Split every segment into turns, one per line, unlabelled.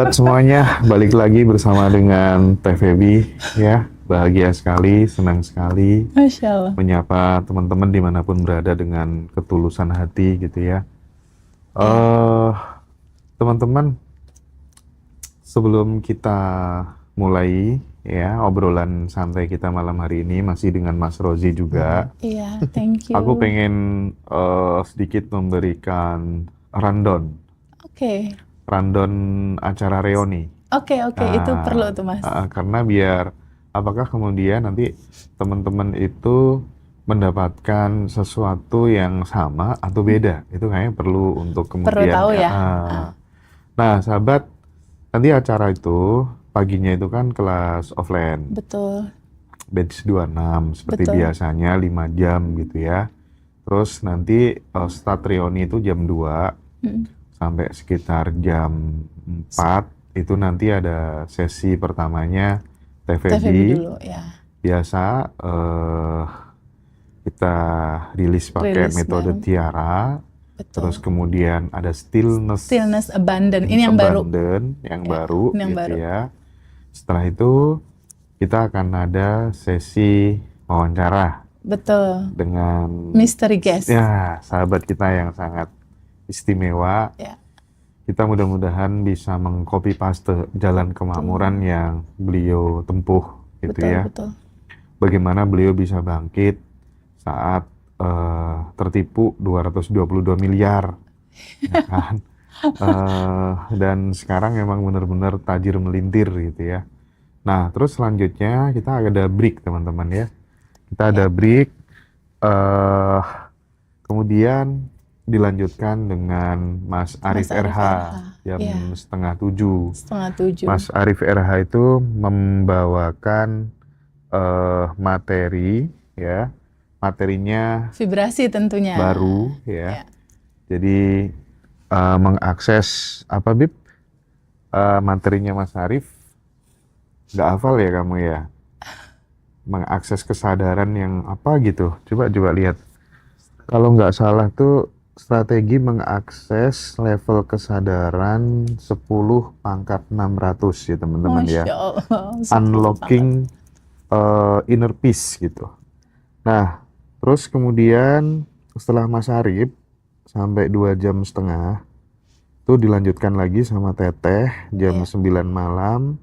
Sahabat semuanya, balik lagi bersama dengan Teh Feby ya. Bahagia sekali, senang sekali
Masya Allah.
menyapa teman-teman dimanapun berada dengan ketulusan hati gitu ya. Teman-teman, sebelum kita mulai ya obrolan santai kita malam hari ini masih dengan Mas Rozi juga.
Iya, thank you.
Aku pengen sedikit memberikan rundown acara reuni.
Oke, itu
Nah,
perlu tuh Mas.
karena biar apakah kemudian nanti teman-teman itu mendapatkan sesuatu yang sama atau beda, itu kayaknya perlu untuk
Perlu
kemudian
tahu ya.
Nah, sahabat, nanti acara itu paginya itu kan kelas offline,
Betul.
batch 26 seperti
Betul.
biasanya 5 jam gitu ya. Terus nanti start reuni itu jam 2 sampai sekitar jam 4 itu nanti ada sesi pertamanya Teh Feby
dulu ya.
biasa kita rilis pakai
Rilis
metode
bareng.
Tiara.
Betul.
Terus kemudian ada
Stillness Abundant. Ini yang baru.
yang
Ya,
baru
ini yang
gitu
baru.
ya. Setelah itu kita akan ada sesi wawancara
Betul.
dengan
Mystery guest.
ya sahabat kita yang sangat istimewa.
Ya.
Kita mudah-mudahan bisa mengcopy paste jalan kemakmuran yang beliau tempuh gitu
Betul,
ya.
betul.
Bagaimana beliau bisa bangkit saat tertipu 222 miliar ya kan. Dan sekarang memang benar-benar tajir melintir gitu ya. Nah, terus selanjutnya kita ada break teman-teman ya. Kita ada break, kemudian dilanjutkan dengan Mas Arif RH jam
Ya.
6:30.
6:30.
Mas Arif RH itu membawakan materi ya, materinya
Vibrasi tentunya.
baru ya. Jadi mengakses apa Bib? Materinya Mas Arif nggak hafal ya kamu ya? Mengakses kesadaran yang apa gitu? Coba lihat. Kalau nggak salah tuh strategi mengakses level kesadaran 10 pangkat 600 ya teman-teman ya.
Masya Allah.
Unlocking inner peace gitu. Nah, terus kemudian setelah Mas Arif sampai 2,5 jam itu dilanjutkan lagi sama Teteh jam 9 malam.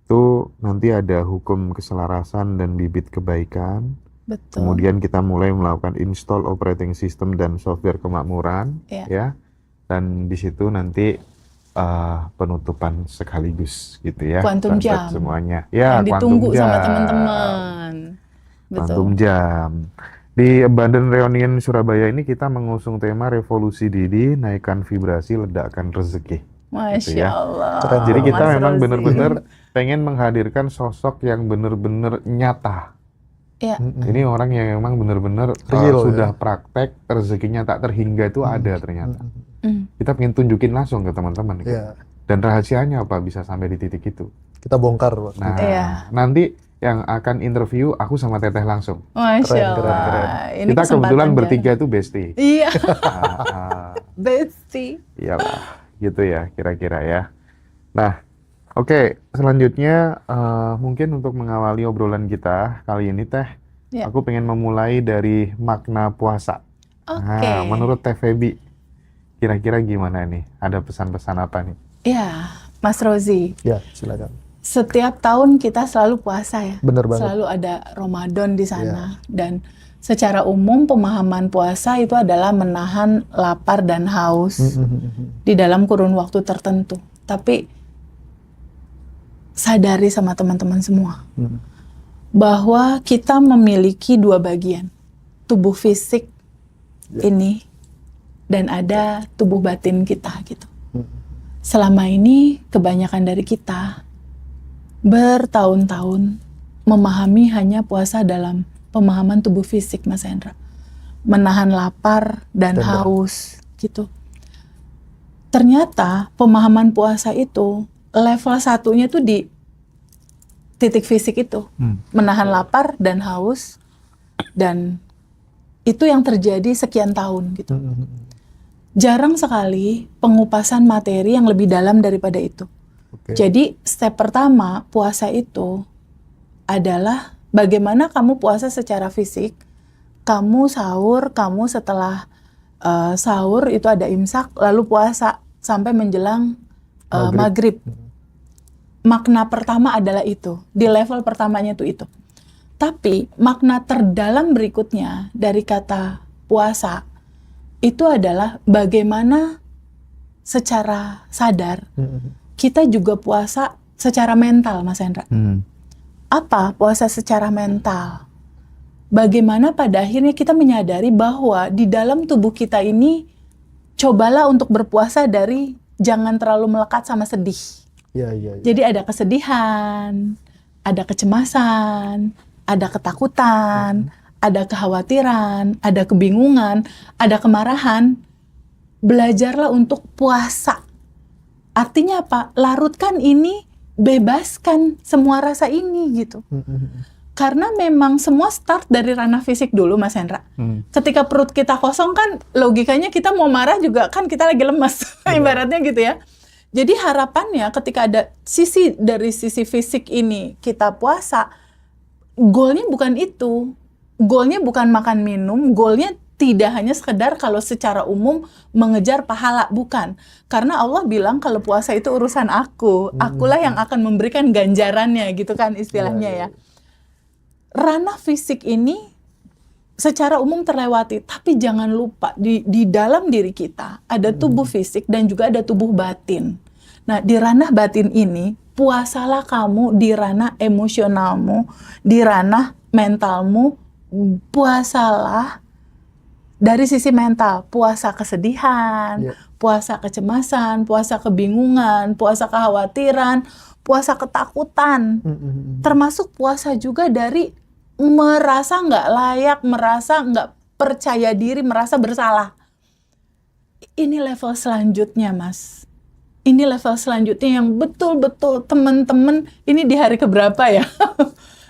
Itu nanti ada hukum keselarasan dan bibit kebaikan.
Betul.
Kemudian kita mulai melakukan install operating system dan software kemakmuran ya. Dan di situ nanti penutupan sekaligus gitu ya.
Quantum jam
semuanya. Ya,
yang ditunggu sama teman-teman.
Quantum jam. Di Abundant Reunion Surabaya ini kita mengusung tema revolusi diri, naikkan vibrasi, ledakkan rezeki.
Masya
gitu ya.
Allah.
Jadi kita
Mas
memang
Rozi.
benar-benar pengen menghadirkan sosok yang benar-benar nyata.
Ya.
Ini orang yang memang benar-benar sudah praktek, rezekinya tak terhingga itu ada ternyata. Kita pengen tunjukin langsung ke teman-teman. Dan rahasianya apa bisa sampai di titik itu?
Kita bongkar, Pak.
Nah, nanti yang akan interview aku sama Teteh langsung.
Masya Allah.
Keren.
Ini
Kita kebetulan
kesempatan
bertiga itu bestie.
Iya. Bestie.
Iyalah, gitu ya kira-kira ya. Nah, oke, selanjutnya mungkin untuk mengawali obrolan kita kali ini Teh, aku pengen memulai dari makna puasa. Nah, menurut Teh Feby, kira-kira gimana nih? Ada pesan-pesan apa nih?
Ya, Mas Rozi.
Ya, silakan.
Setiap tahun kita selalu puasa ya.
Bener banget.
Selalu ada Ramadan di sana. Dan secara umum pemahaman puasa itu adalah menahan lapar dan haus di dalam kurun waktu tertentu. Tapi sadari sama teman-teman semua bahwa kita memiliki dua bagian. Tubuh fisik ini dan ada tubuh batin kita gitu. Selama ini kebanyakan dari kita bertahun-tahun memahami hanya puasa dalam pemahaman tubuh fisik, Mas Hendra. Menahan lapar dan haus gitu. Ternyata pemahaman puasa itu level satunya tuh di titik fisik itu. Menahan lapar dan haus, dan itu yang terjadi sekian tahun gitu. Jarang sekali pengupasan materi yang lebih dalam daripada itu.
Oke.
Jadi step pertama puasa itu adalah bagaimana kamu puasa secara fisik. Kamu sahur, kamu setelah sahur itu ada imsak, lalu puasa sampai menjelang maghrib. Makna pertama adalah itu, di level pertamanya itu. Tapi makna terdalam berikutnya dari kata puasa itu adalah bagaimana secara sadar kita juga puasa secara mental, Mas Hendra. Apa puasa secara mental? Bagaimana pada akhirnya kita menyadari bahwa di dalam tubuh kita ini cobalah untuk berpuasa dari jangan terlalu melekat sama sedih.
Ya.
Jadi ada kesedihan, ada kecemasan, ada ketakutan, ada kekhawatiran, ada kebingungan, ada kemarahan. Belajarlah untuk puasa. Artinya apa? Larutkan ini, bebaskan semua rasa ini gitu. Karena memang semua start dari ranah fisik dulu, Mas Hendra. Ketika perut kita kosong kan logikanya kita mau marah juga kan kita lagi lemas, ibaratnya gitu ya. Jadi harapannya ketika ada dari sisi fisik ini kita puasa, goalnya bukan itu. Goalnya bukan makan minum, goalnya tidak hanya sekedar kalau secara umum mengejar pahala, bukan. Karena Allah bilang kalau puasa itu urusan aku, akulah yang akan memberikan ganjarannya gitu kan istilahnya ya. Ranah fisik ini secara umum terlewati, tapi jangan lupa di dalam diri kita ada tubuh fisik dan juga ada tubuh batin. Nah, di ranah batin ini puasalah kamu di ranah emosionalmu, di ranah mentalmu, puasalah dari sisi mental, puasa kesedihan, puasa kecemasan, puasa kebingungan, puasa kekhawatiran, puasa ketakutan, termasuk puasa juga dari merasa nggak layak, merasa nggak percaya diri, merasa bersalah. Ini level selanjutnya, Mas. Ini level selanjutnya yang betul-betul teman-teman, ini di hari keberapa ya?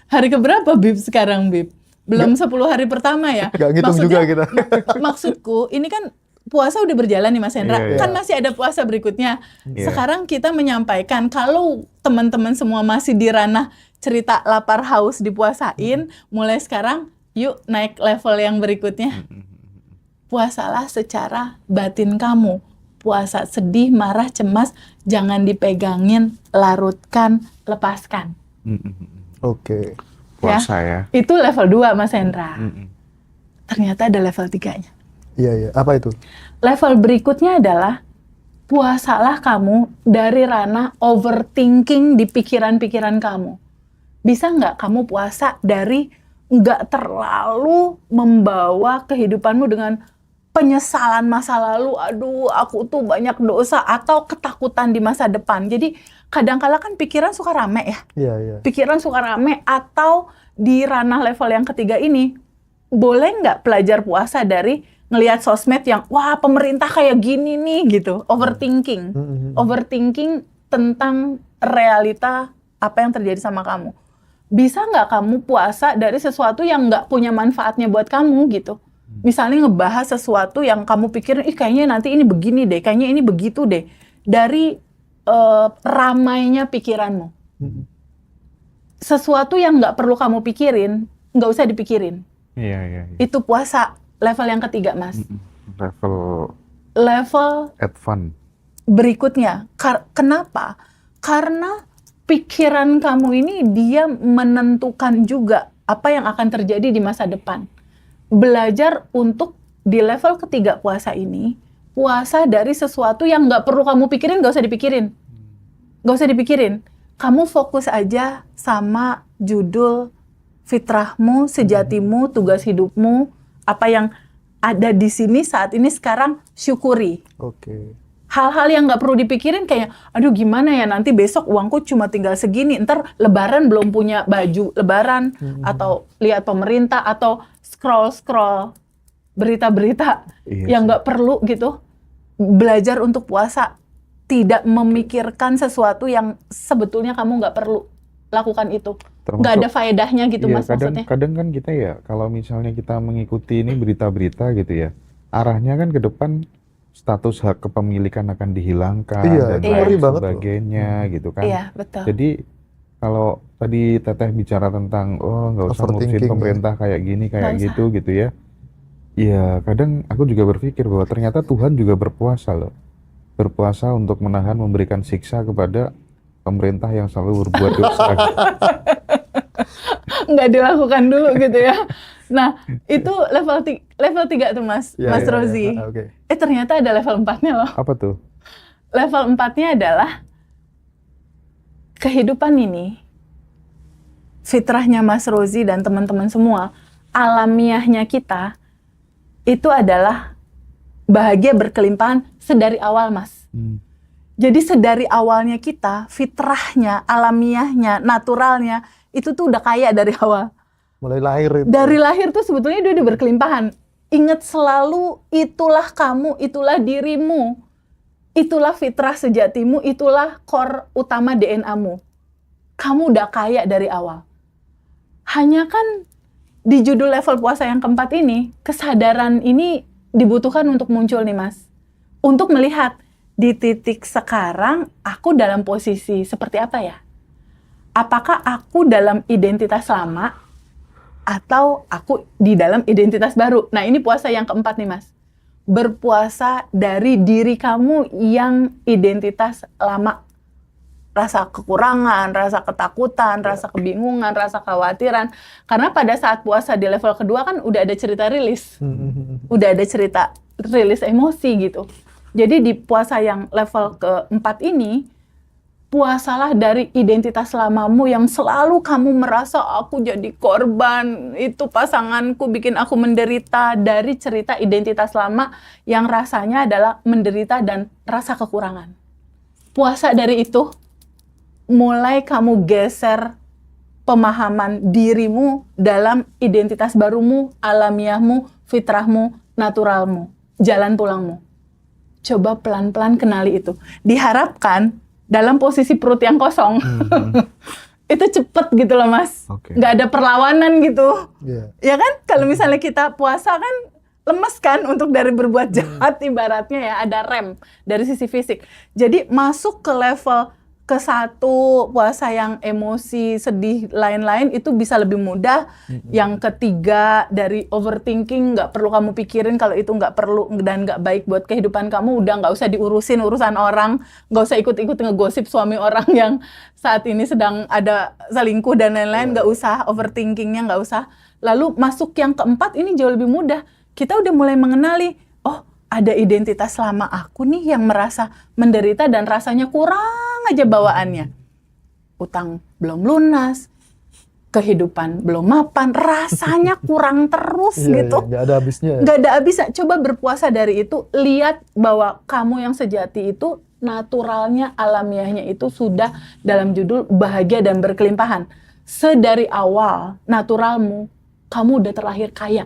Hari keberapa, Bib, sekarang, Bib? Belum 10 hari pertama ya?
Nggak ngitung juga kita.
Maksudku, ini kan puasa udah berjalan nih Mas Hendra, kan masih ada puasa berikutnya. Sekarang kita menyampaikan kalau teman-teman semua masih di ranah cerita lapar haus dipuasain, mulai sekarang yuk naik level yang berikutnya. Puasalah secara batin kamu. Puasa sedih, marah, cemas, jangan dipegangin, larutkan, lepaskan.
Oke.
Puasa ya.
Itu level 2 Mas Hendra. Ternyata ada level 3-nya.
Iya. Apa itu?
Level berikutnya adalah puasalah kamu dari ranah overthinking di pikiran-pikiran kamu. Bisa nggak kamu puasa dari nggak terlalu membawa kehidupanmu dengan penyesalan masa lalu, aduh aku tuh banyak dosa, atau ketakutan di masa depan. Jadi kadang-kala kan pikiran suka rame ya.
Iya.
Pikiran suka rame, atau di ranah level yang ketiga ini, boleh nggak pelajar puasa dari ngelihat sosmed yang, wah pemerintah kayak gini nih gitu, overthinking. Overthinking tentang realita apa yang terjadi sama kamu. Bisa nggak kamu puasa dari sesuatu yang nggak punya manfaatnya buat kamu gitu. Misalnya ngebahas sesuatu yang kamu pikirin, kayaknya nanti ini begini deh, kayaknya ini begitu deh. Dari ramainya pikiranmu. Sesuatu yang nggak perlu kamu pikirin, nggak usah dipikirin.
Iya.
Itu puasa level yang ketiga, Mas. Level
advance.
Berikutnya, kenapa? Karena pikiran kamu ini dia menentukan juga apa yang akan terjadi di masa depan. Belajar untuk di level ketiga puasa ini, puasa dari sesuatu yang nggak perlu kamu pikirin, nggak usah dipikirin. Nggak usah dipikirin. Kamu fokus aja sama judul fitrahmu, sejatimu, tugas hidupmu, apa yang ada di sini saat ini sekarang, syukuri.
Oke.
Hal-hal yang nggak perlu dipikirin kayak, aduh gimana ya nanti besok uangku cuma tinggal segini, ntar lebaran belum punya baju lebaran, atau lihat pemerintah, atau scroll berita-berita yang nggak perlu gitu. Belajar untuk puasa, tidak memikirkan sesuatu yang sebetulnya kamu nggak perlu lakukan itu. Nggak ada faedahnya gitu, Mas, maksudnya.
Kadang kan kita ya, kalau misalnya kita mengikuti ini berita-berita gitu ya, arahnya kan ke depan status hak kepemilikan akan dihilangkan
Iya,
dan
iya.
lain
Ngeri banget loh.
sebagainya gitu kan.
Iya, betul.
Jadi kalau tadi Teteh bicara tentang nggak usah ngurusin
Overthinking, ya.
pemerintah kayak gini kayak
Nggak usah.
gitu ya. Iya, kadang aku juga berpikir bahwa ternyata Tuhan juga berpuasa loh. Berpuasa untuk menahan memberikan siksa kepada pemerintah yang selalu berbuat dosa.
Nggak dilakukan dulu gitu ya. Nah, itu level 3 tuh Mas,
Iya,
Mas
iya,
Rozi.
iya. Oke.
Ternyata ada level 4-nya loh.
Apa tuh?
Level 4-nya adalah kehidupan ini, fitrahnya Mas Rozi dan teman-teman semua, alamiahnya kita, itu adalah bahagia berkelimpahan sedari awal, Mas. Jadi sedari awalnya kita, fitrahnya, alamiahnya, naturalnya, itu tuh udah kaya dari awal.
Mulai lahir itu.
Dari lahir tuh sebetulnya dia udah berkelimpahan. Ingat selalu, itulah kamu, itulah dirimu. Itulah fitrah sejatimu, itulah core utama DNA-mu. Kamu udah kaya dari awal. Hanya kan di judul level puasa yang keempat ini, kesadaran ini dibutuhkan untuk muncul nih Mas. Untuk melihat di titik sekarang aku dalam posisi seperti apa ya? Apakah aku dalam identitas lama atau aku di dalam identitas baru? Nah, ini puasa yang keempat nih Mas. Berpuasa dari diri kamu yang identitas lama. Rasa kekurangan, rasa ketakutan, rasa kebingungan, rasa kekhawatiran. Karena pada saat puasa di level kedua kan udah ada cerita rilis. Udah ada cerita rilis emosi gitu. Jadi di puasa yang level keempat ini, puasalah dari identitas lamamu yang selalu kamu merasa aku jadi korban, itu pasanganku bikin aku menderita, dari cerita identitas lama yang rasanya adalah menderita dan rasa kekurangan. Puasa dari itu, mulai kamu geser pemahaman dirimu dalam identitas barumu, alamiahmu, fitrahmu, naturalmu, jalan pulangmu. Coba pelan-pelan kenali itu. Diharapkan dalam posisi perut yang kosong, itu cepet gitu loh Mas.
Oke.
Nggak ada perlawanan gitu.
Iya.
Ya kan? Kalau misalnya kita puasa kan lemes kan untuk dari berbuat jahat ibaratnya ya, ada rem dari sisi fisik. Jadi masuk ke level ke-1 puasa yang emosi, sedih, lain-lain itu bisa lebih mudah. Yang ketiga dari overthinking, nggak perlu kamu pikirin kalau itu nggak perlu dan nggak baik buat kehidupan kamu, udah nggak usah diurusin urusan orang, nggak usah ikut-ikut ngegosip suami orang yang saat ini sedang ada selingkuh dan lain-lain, nggak usah overthinkingnya, nggak usah. Lalu masuk yang keempat ini jauh lebih mudah. Kita udah mulai mengenali, oh ada identitas lama aku nih yang merasa menderita dan rasanya kurang aja bawaannya. Utang belum lunas, kehidupan belum mapan, rasanya kurang terus gitu.
Iya, nggak ada habisnya.
Nggak ada habisnya. Coba berpuasa dari itu, lihat bahwa kamu yang sejati itu naturalnya, alamiahnya itu sudah dalam judul bahagia dan berkelimpahan. Sedari awal naturalmu, kamu udah terlahir kaya.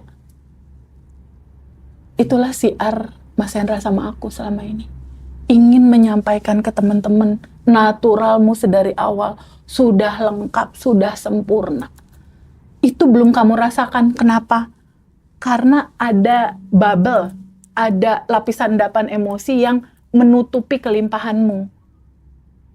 Itulah siar Mas Hendra sama aku selama ini. Ingin menyampaikan ke teman-teman, naturalmu sedari awal sudah lengkap, sudah sempurna. Itu belum kamu rasakan. Kenapa? Karena ada bubble, ada lapisan endapan emosi yang menutupi kelimpahanmu.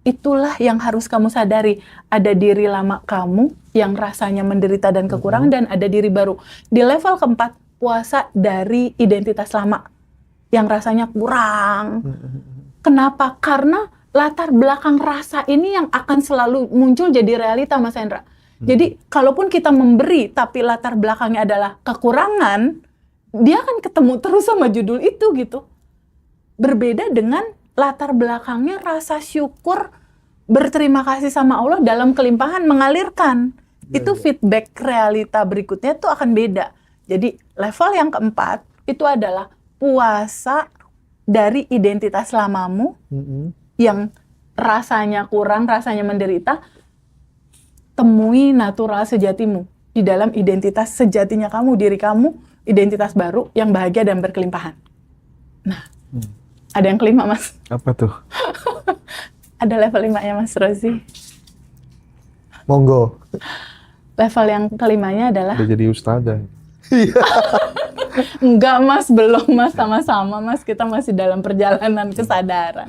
Itulah yang harus kamu sadari. Ada diri lama kamu yang rasanya menderita dan kekurangan, dan ada diri baru. Di level keempat, puasa dari identitas lama yang rasanya kurang. Kenapa? Karena latar belakang rasa ini yang akan selalu muncul jadi realita, Mas Hendra. Jadi, kalaupun kita memberi, tapi latar belakangnya adalah kekurangan, dia akan ketemu terus sama judul itu gitu. Berbeda dengan latar belakangnya rasa syukur, berterima kasih sama Allah dalam kelimpahan mengalirkan. Itu feedback realita berikutnya tuh akan beda. Jadi, level yang keempat itu adalah puasa dari identitas lamamu yang rasanya kurang, rasanya menderita. Temui natural sejatimu di dalam identitas sejatinya kamu, diri kamu, identitas baru yang bahagia dan berkelimpahan. Nah, ada yang kelima, Mas.
Apa tuh?
Ada level 5-nya, Mas Rozi.
Monggo.
Level yang kelimanya adalah
Udah jadi ustazah.
Enggak Mas, belum Mas, sama-sama Mas, kita masih dalam perjalanan kesadaran.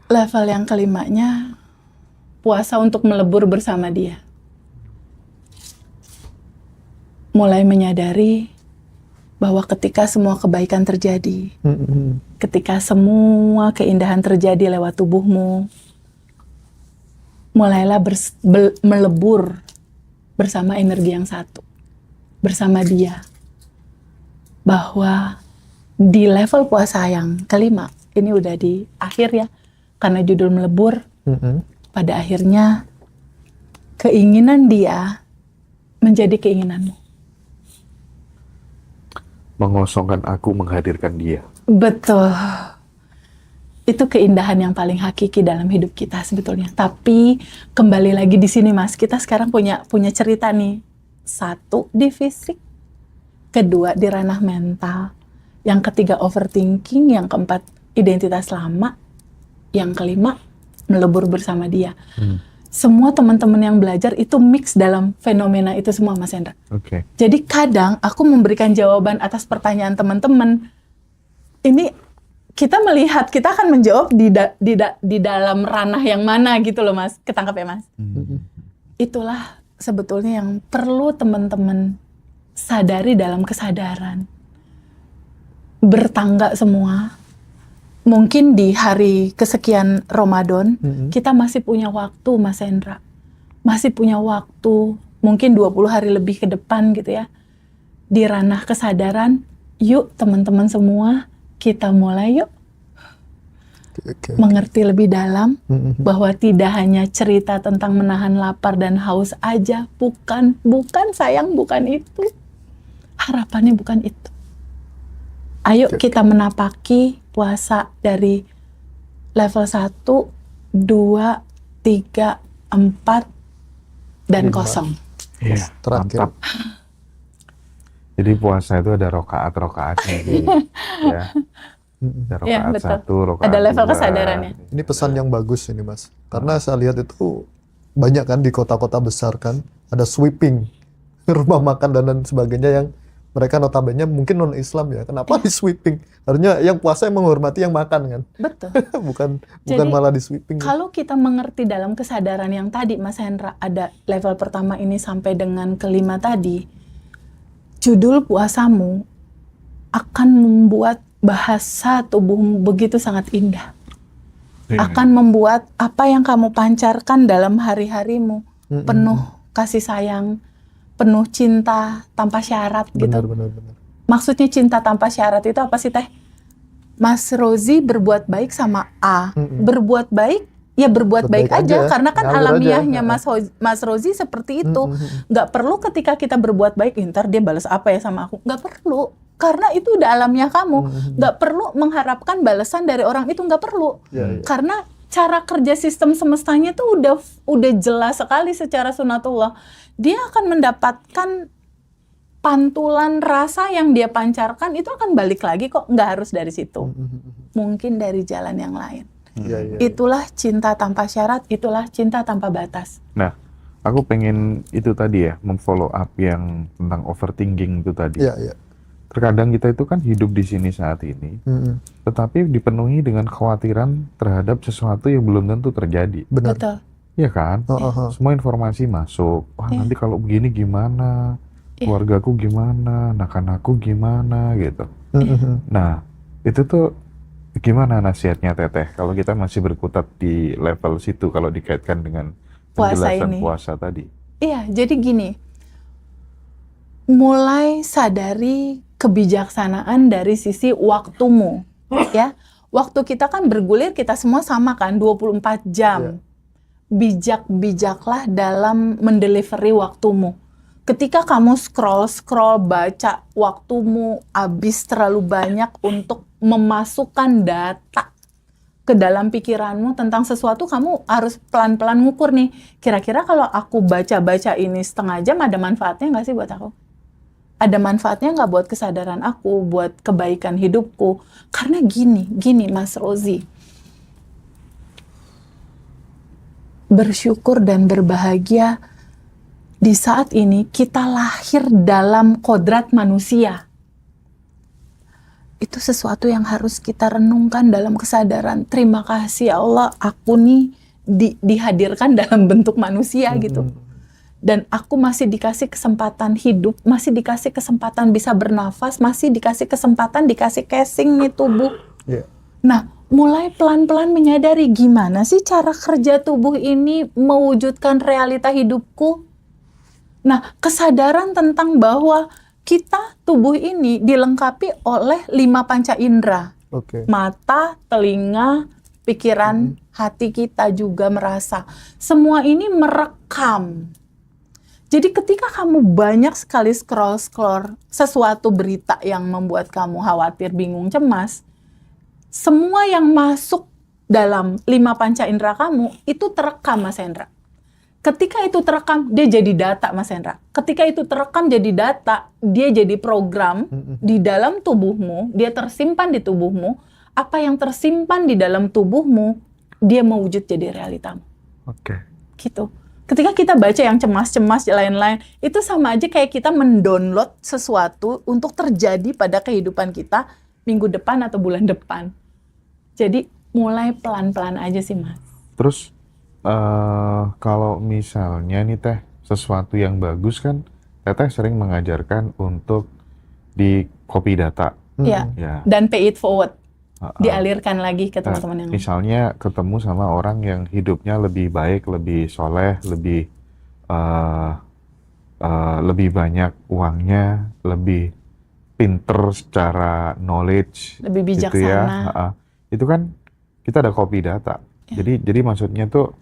Level yang kelimanya, puasa untuk melebur bersama dia. Mulai menyadari bahwa ketika semua kebaikan terjadi, ketika semua keindahan terjadi lewat tubuhmu, mulailah melebur bersama energi yang satu, bersama dia. Bahwa di level puasa yang kelima, ini udah di akhir ya, karena judul melebur, pada akhirnya keinginan dia menjadi keinginanmu.
Mengosongkan aku, menghadirkan dia.
Betul. Itu keindahan yang paling hakiki dalam hidup kita sebetulnya. Tapi kembali lagi di sini Mas, kita sekarang punya cerita nih. Satu di fisik, kedua di ranah mental, yang ketiga overthinking, yang keempat identitas lama, yang kelima melebur bersama dia. Semua teman-teman yang belajar itu mix dalam fenomena itu semua Mas Hendra.
Oke.
Jadi kadang aku memberikan jawaban atas pertanyaan teman-teman. Ini kita melihat, kita akan menjawab di dalam ranah yang mana gitu loh Mas. Ketangkap ya Mas? Itulah sebetulnya yang perlu teman-teman sadari dalam kesadaran. Bertangga semua. Mungkin di hari kesekian Ramadan, kita masih punya waktu Mas Hendra. Masih punya waktu, mungkin 20 hari lebih ke depan gitu ya. Di ranah kesadaran, yuk teman-teman semua, kita mulai yuk. Mengerti lebih dalam bahwa tidak hanya cerita tentang menahan lapar dan haus aja. Bukan sayang, bukan itu. Harapannya bukan itu. Ayo kita menapaki puasa dari level 1, 2, 3, 4, dan 0.
Iya,
Terakhir.
mantap. Jadi puasa itu ada rokaat-rokaatnya gitu. Ya. Ada rokaat
betul.
1, rokaat
Ada level
2.
kesadarannya.
Ini pesan yang bagus ini Mas. Karena saya lihat itu banyak kan di kota-kota besar kan. Ada sweeping, rumah makan dan lain sebagainya yang mereka notabene mungkin non-Islam ya. Kenapa di sweeping? Harusnya yang puasa yang menghormati yang makan kan.
Betul.
bukan
Jadi,
malah di sweeping.
Kalau kita mengerti dalam kesadaran yang tadi Mas Hendra, ada level pertama ini sampai dengan kelima tadi, judul puasamu akan membuat bahasa tubuhmu begitu sangat indah. Akan membuat apa yang kamu pancarkan dalam hari-harimu penuh kasih sayang, penuh cinta tanpa syarat gitu.
Benar.
Maksudnya cinta tanpa syarat itu apa sih Teh? Mas Rozi berbuat baik sama A. Berbuat baik, ya berbuat baik aja. Karena kan
ngalir
alamiahnya
aja.
Mas Rozi seperti itu. Nggak perlu ketika kita berbuat baik, ntar dia balas apa ya sama aku. Nggak perlu. Karena itu udah alamiah kamu. Nggak perlu mengharapkan balasan dari orang itu, nggak perlu. Karena cara kerja sistem semestanya tuh udah jelas sekali secara sunatullah. Dia akan mendapatkan pantulan rasa yang dia pancarkan itu akan balik lagi kok, nggak harus dari situ. Mungkin dari jalan yang lain. Itulah cinta tanpa syarat, itulah cinta tanpa batas.
Nah, aku pengen itu tadi ya, memfollow up yang tentang overthinking itu tadi.
Iya.
Terkadang kita itu kan hidup di sini saat ini, tetapi dipenuhi dengan kekhawatiran terhadap sesuatu yang belum tentu terjadi.
Benar.
Betul.
Iya kan? Semua informasi masuk. Wah, nanti kalau begini gimana? Keluargaku gimana? Anak-anakku gimana? Gitu. Nah, itu tuh gimana nasihatnya Teteh? Kalau kita masih berkutat di level situ, kalau dikaitkan dengan penjelasan puasa tadi.
Iya, jadi gini. Mulai sadari kebijaksanaan dari sisi waktumu. Ya, waktu kita kan bergulir, kita semua sama kan, 24 jam. Bijak-bijaklah dalam mendelivery waktumu. Ketika kamu scroll, baca, waktumu habis terlalu banyak untuk memasukkan data ke dalam pikiranmu tentang sesuatu, kamu harus pelan-pelan ngukur nih. Kira-kira kalau aku baca-baca ini setengah jam, ada manfaatnya nggak sih buat aku? Ada manfaatnya nggak buat kesadaran aku, buat kebaikan hidupku? Karena gini Mas Rozi. Bersyukur dan berbahagia di saat ini kita lahir dalam kodrat manusia. Itu sesuatu yang harus kita renungkan dalam kesadaran. Terima kasih ya Allah, aku nih dihadirkan dalam bentuk manusia gitu. Dan aku masih dikasih kesempatan hidup, masih dikasih kesempatan bisa bernafas, masih dikasih kesempatan, dikasih casing nih tubuh.
Yeah.
Nah, mulai pelan-pelan menyadari gimana sih cara kerja tubuh ini mewujudkan realita hidupku. Nah, kesadaran tentang bahwa kita tubuh ini dilengkapi oleh 5 panca indera.
Oke.
Mata, telinga, pikiran, hati kita juga merasa. Semua ini merekam. Jadi ketika kamu banyak sekali scroll sesuatu berita yang membuat kamu khawatir, bingung, cemas, semua yang masuk dalam 5 panca indera kamu itu terekam, Mas Hendra. Ketika itu terekam, dia jadi data, Mas Hendra. Ketika itu terekam jadi data, dia jadi program di dalam tubuhmu, dia tersimpan di tubuhmu. Apa yang tersimpan di dalam tubuhmu, dia mewujud jadi realitamu.
Oke.
Gitu. Ketika kita baca yang cemas-cemas, lain-lain, itu sama aja kayak kita mendownload sesuatu untuk terjadi pada kehidupan kita minggu depan atau bulan depan. Jadi mulai pelan-pelan aja sih, Mas.
Terus kalau misalnya nih Teh, sesuatu yang bagus kan, Teteh sering mengajarkan untuk di copy data.
Ya.
Ya.
Dan pay it forward. Dialirkan lagi ke teman-teman yang lain.
Misalnya ketemu sama orang yang hidupnya lebih baik, lebih soleh, lebih banyak uangnya, lebih pinter secara knowledge,
lebih
gitu ya.
bijaksana.
Itu kan kita ada copy data.
Ya.
Jadi maksudnya tuh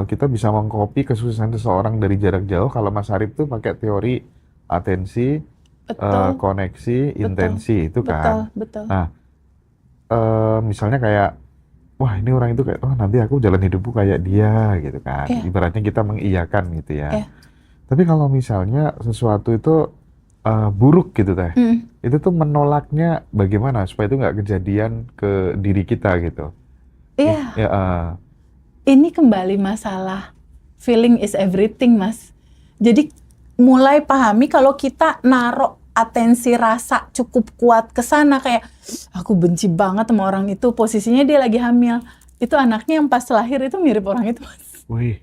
kita bisa mengcopy kesuksesan seseorang dari jarak jauh. Kalau Mas Arif tuh pakai teori atensi,
Betul.
koneksi, intensi itu kan.
Betul.
Nah, misalnya kayak, wah ini orang itu kayak, oh nanti aku jalan hidupku kayak dia gitu kan.
Iya.
Ibaratnya kita mengiyakan gitu ya.
Iya.
Tapi kalau misalnya sesuatu itu buruk gitu Teh, itu tuh menolaknya bagaimana supaya itu nggak kejadian ke diri kita gitu.
Iya.
Ya,
Ini kembali masalah feeling is everything, Mas. Jadi mulai pahami kalau kita naruh atensi rasa cukup kuat ke sana, kayak aku benci banget sama orang itu, posisinya dia lagi hamil. Itu anaknya yang pas lahir itu mirip orang itu, Mas.
wih,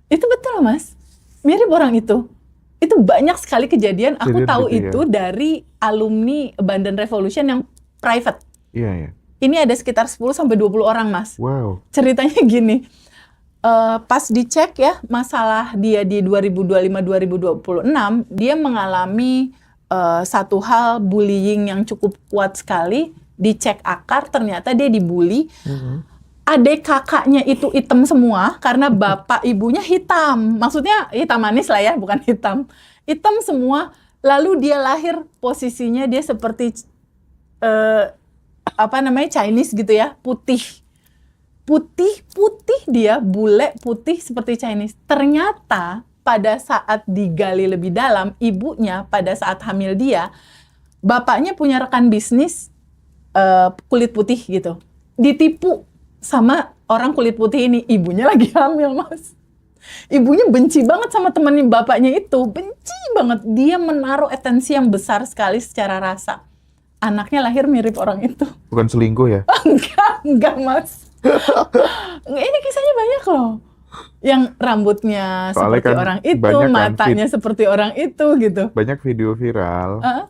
Itu betul, Mas. Mirip orang itu. Itu banyak sekali kejadian, aku
Kejadian
tahu
gitu ya.
itu dari alumni Abundant Revolution yang private.
iya ya,
Ini ada sekitar 10-20 orang, Mas.
wow,
Ceritanya gini, pas dicek ya masalah dia di 2025-2026, dia mengalami satu hal bullying yang cukup kuat sekali. Dicek akar, ternyata dia dibully. Adik kakaknya itu hitam semua karena bapak ibunya hitam. Maksudnya hitam manis lah ya, bukan hitam. Hitam semua. Lalu dia lahir posisinya dia seperti Chinese gitu ya, putih dia, bule putih seperti Chinese. Ternyata pada saat digali lebih dalam, ibunya pada saat hamil dia, bapaknya punya rekan bisnis kulit putih gitu. Ditipu sama orang kulit putih ini, ibunya lagi hamil, Mas. Ibunya benci banget sama temenin bapaknya itu, benci banget. Dia menaruh atensi yang besar sekali secara rasa. Anaknya lahir mirip orang itu.
bukan selingkuh ya?
Enggak, Mas. Ini kisahnya banyak loh. Yang rambutnya
Soalnya
seperti
kan
orang itu,
banyak kan
matanya seperti orang itu gitu.
Banyak video viral,
Heeh.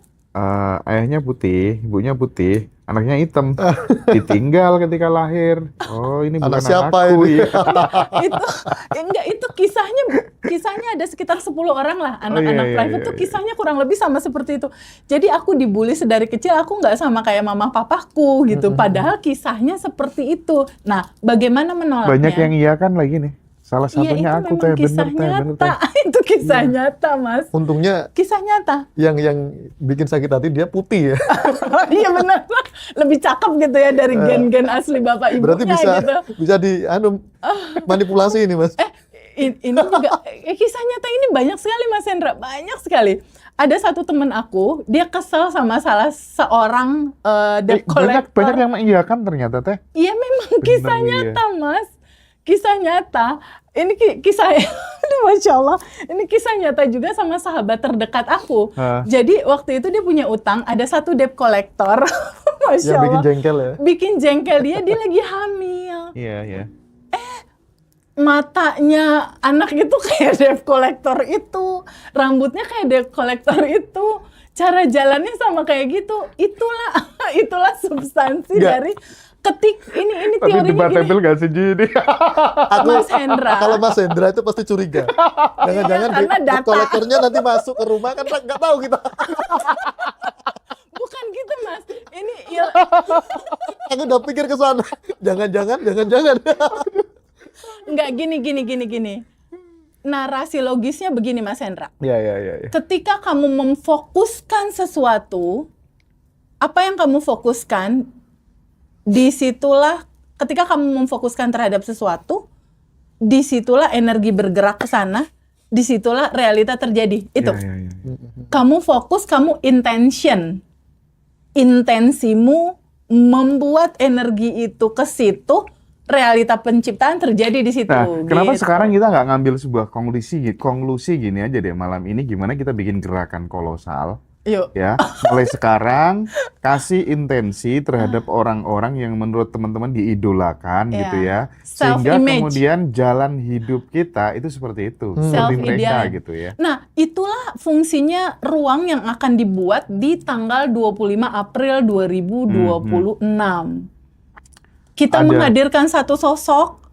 ayahnya putih, ibunya putih, anaknya hitam, ditinggal ketika lahir. Oh ini bukan
Anak siapa
anakku
ini?
ya.
itu kisahnya ada sekitar 10 orang lah anak-anak
iya,
private
iya,
tuh
iya.
kisahnya kurang lebih sama seperti itu. Jadi aku dibully sedari kecil, aku nggak sama kayak mama papaku gitu. Padahal kisahnya seperti itu. Nah, bagaimana menolaknya?
Banyak yang iya kan lagi nih. Salah satunya
Iya, itu
aku
memang
Teh,
kisah
bener
nyata.
Teh.
Itu kisah nyata, Mas.
Untungnya
Kisah nyata.
yang bikin sakit hati dia putih ya.
Iya benar. Lebih cakep gitu ya dari gen-gen asli bapak ibunya
Berarti bisa
gitu.
bisa manipulasi ini, Mas.
Ini juga kisah nyata ini banyak sekali, Mas Hendra, banyak sekali. Ada satu temen aku, dia kesel sama salah seorang debt
Banyak
collector.
yang mengiyakan ternyata Teh.
Iya memang kisah
Bener, iya.
nyata, Mas. kisah nyata. Ini kisah, aduh, Masya Allah. Ini kisah nyata juga sama sahabat terdekat aku. Jadi waktu itu dia punya utang, ada satu debt collector. Masya
Yang bikin
Allah.
jengkel ya.
Bikin jengkel dia lagi hamil.
Iya, iya.
Matanya anak itu kayak debt collector itu, rambutnya kayak debt collector itu, cara jalannya sama kayak gitu. Itulah substansi dari ini
Tapi
teorinya
debatable
gini.
gak sih Ji ini?
Mas Hendra.
Kalau Mas Hendra itu pasti curiga. Jangan-jangan
karena
debt
data.
collector-nya nanti masuk ke rumah kan nggak tahu kita.
Bukan gitu Mas. Ini
Aku udah pikir ke sana. Jangan-jangan.
nggak gini. Narasi logisnya begini Mas Hendra.
Iya.
Ketika kamu memfokuskan sesuatu, apa yang kamu fokuskan, disitulah ketika kamu memfokuskan terhadap sesuatu, disitulah energi bergerak ke sana, disitulah realita terjadi. Itu.
Iya.
Kamu fokus, kamu intensimu membuat energi itu ke situ, realita penciptaan terjadi di situ.
Nah, kenapa
gitu.
sekarang kita nggak ngambil sebuah konklusi gini aja deh malam ini, gimana kita bikin gerakan kolosal?
Yuk.
Ya, mulai sekarang kasih intensi terhadap orang-orang yang menurut teman-teman diidolakan
Ya.
gitu ya, sehingga
Self-image.
kemudian jalan hidup kita itu seperti itu, seperti mereka
Self-ideal.
gitu ya.
Nah, itulah fungsinya ruang yang akan dibuat di tanggal 25 April 2026. Kita
Ada.
menghadirkan satu sosok,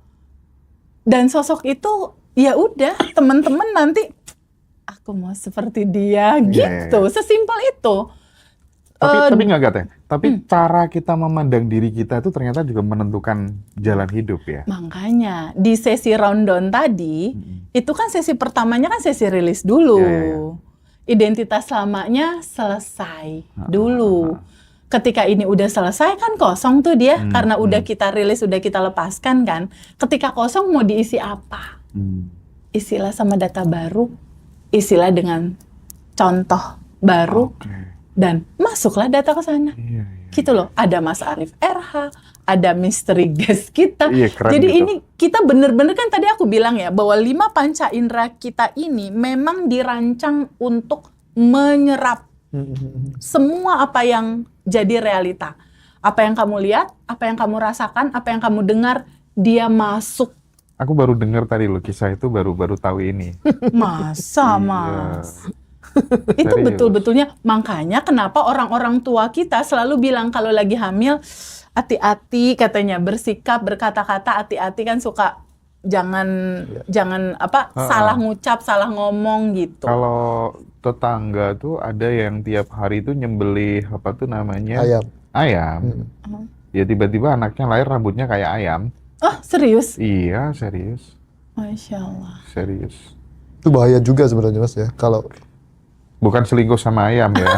dan sosok itu ya udah teman-teman nanti aku mau seperti dia gitu, sesimpel itu.
Tapi nggak Gat ya? Tapi cara kita memandang diri kita itu ternyata juga menentukan jalan hidup ya.
Makanya di sesi rundown tadi itu kan sesi pertamanya kan sesi rilis dulu.
Ya.
Identitas lamanya selesai dulu. Ketika ini udah selesai kan kosong tuh dia karena udah kita rilis, udah kita lepaskan kan. Ketika kosong mau diisi apa? Isilah sama data baru, isilah dengan contoh baru, dan masuklah data ke sana.
Iya.
Gitu loh, ada Mas Arief RH, ada mystery guest kita.
Iya, keren
Jadi
gitu.
ini kita bener-bener kan tadi aku bilang ya, bahwa 5 panca indera kita ini memang dirancang untuk menyerap semua apa yang jadi realita. Apa yang kamu lihat, apa yang kamu rasakan, apa yang kamu dengar, dia masuk.
Aku baru dengar tadi loh kisah itu, baru tahu ini.
Masa,
Iya.
Mas? Itu
Serius.
betul-betulnya, makanya kenapa orang-orang tua kita selalu bilang kalau lagi hamil, hati-hati katanya, bersikap, berkata-kata, hati-hati kan suka jangan salah ngucap, salah ngomong gitu.
Kalau tetangga tuh ada yang tiap hari itu nyembelih apa tuh namanya? Ayam. Ya tiba-tiba anaknya lahir rambutnya kayak ayam.
Oh, serius?
Iya, serius.
Masya Allah.
Serius.
Itu bahaya juga sebenarnya Mas ya. Kalau
Bukan selingkuh sama ayam ya.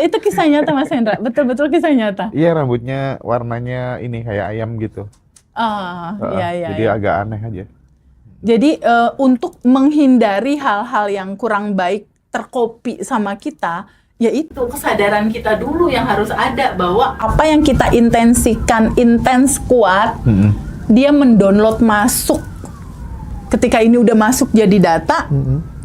itu kisah nyata Mas Hendra, betul-betul kisah nyata.
Iya, rambutnya warnanya ini kayak ayam gitu.
Iya.
Jadi agak aneh aja.
Jadi untuk menghindari hal-hal yang kurang baik terkopi sama kita, yaitu kesadaran kita dulu yang harus ada bahwa apa yang kita intensikan intens kuat, dia mendownload masuk. Ketika ini udah masuk jadi data,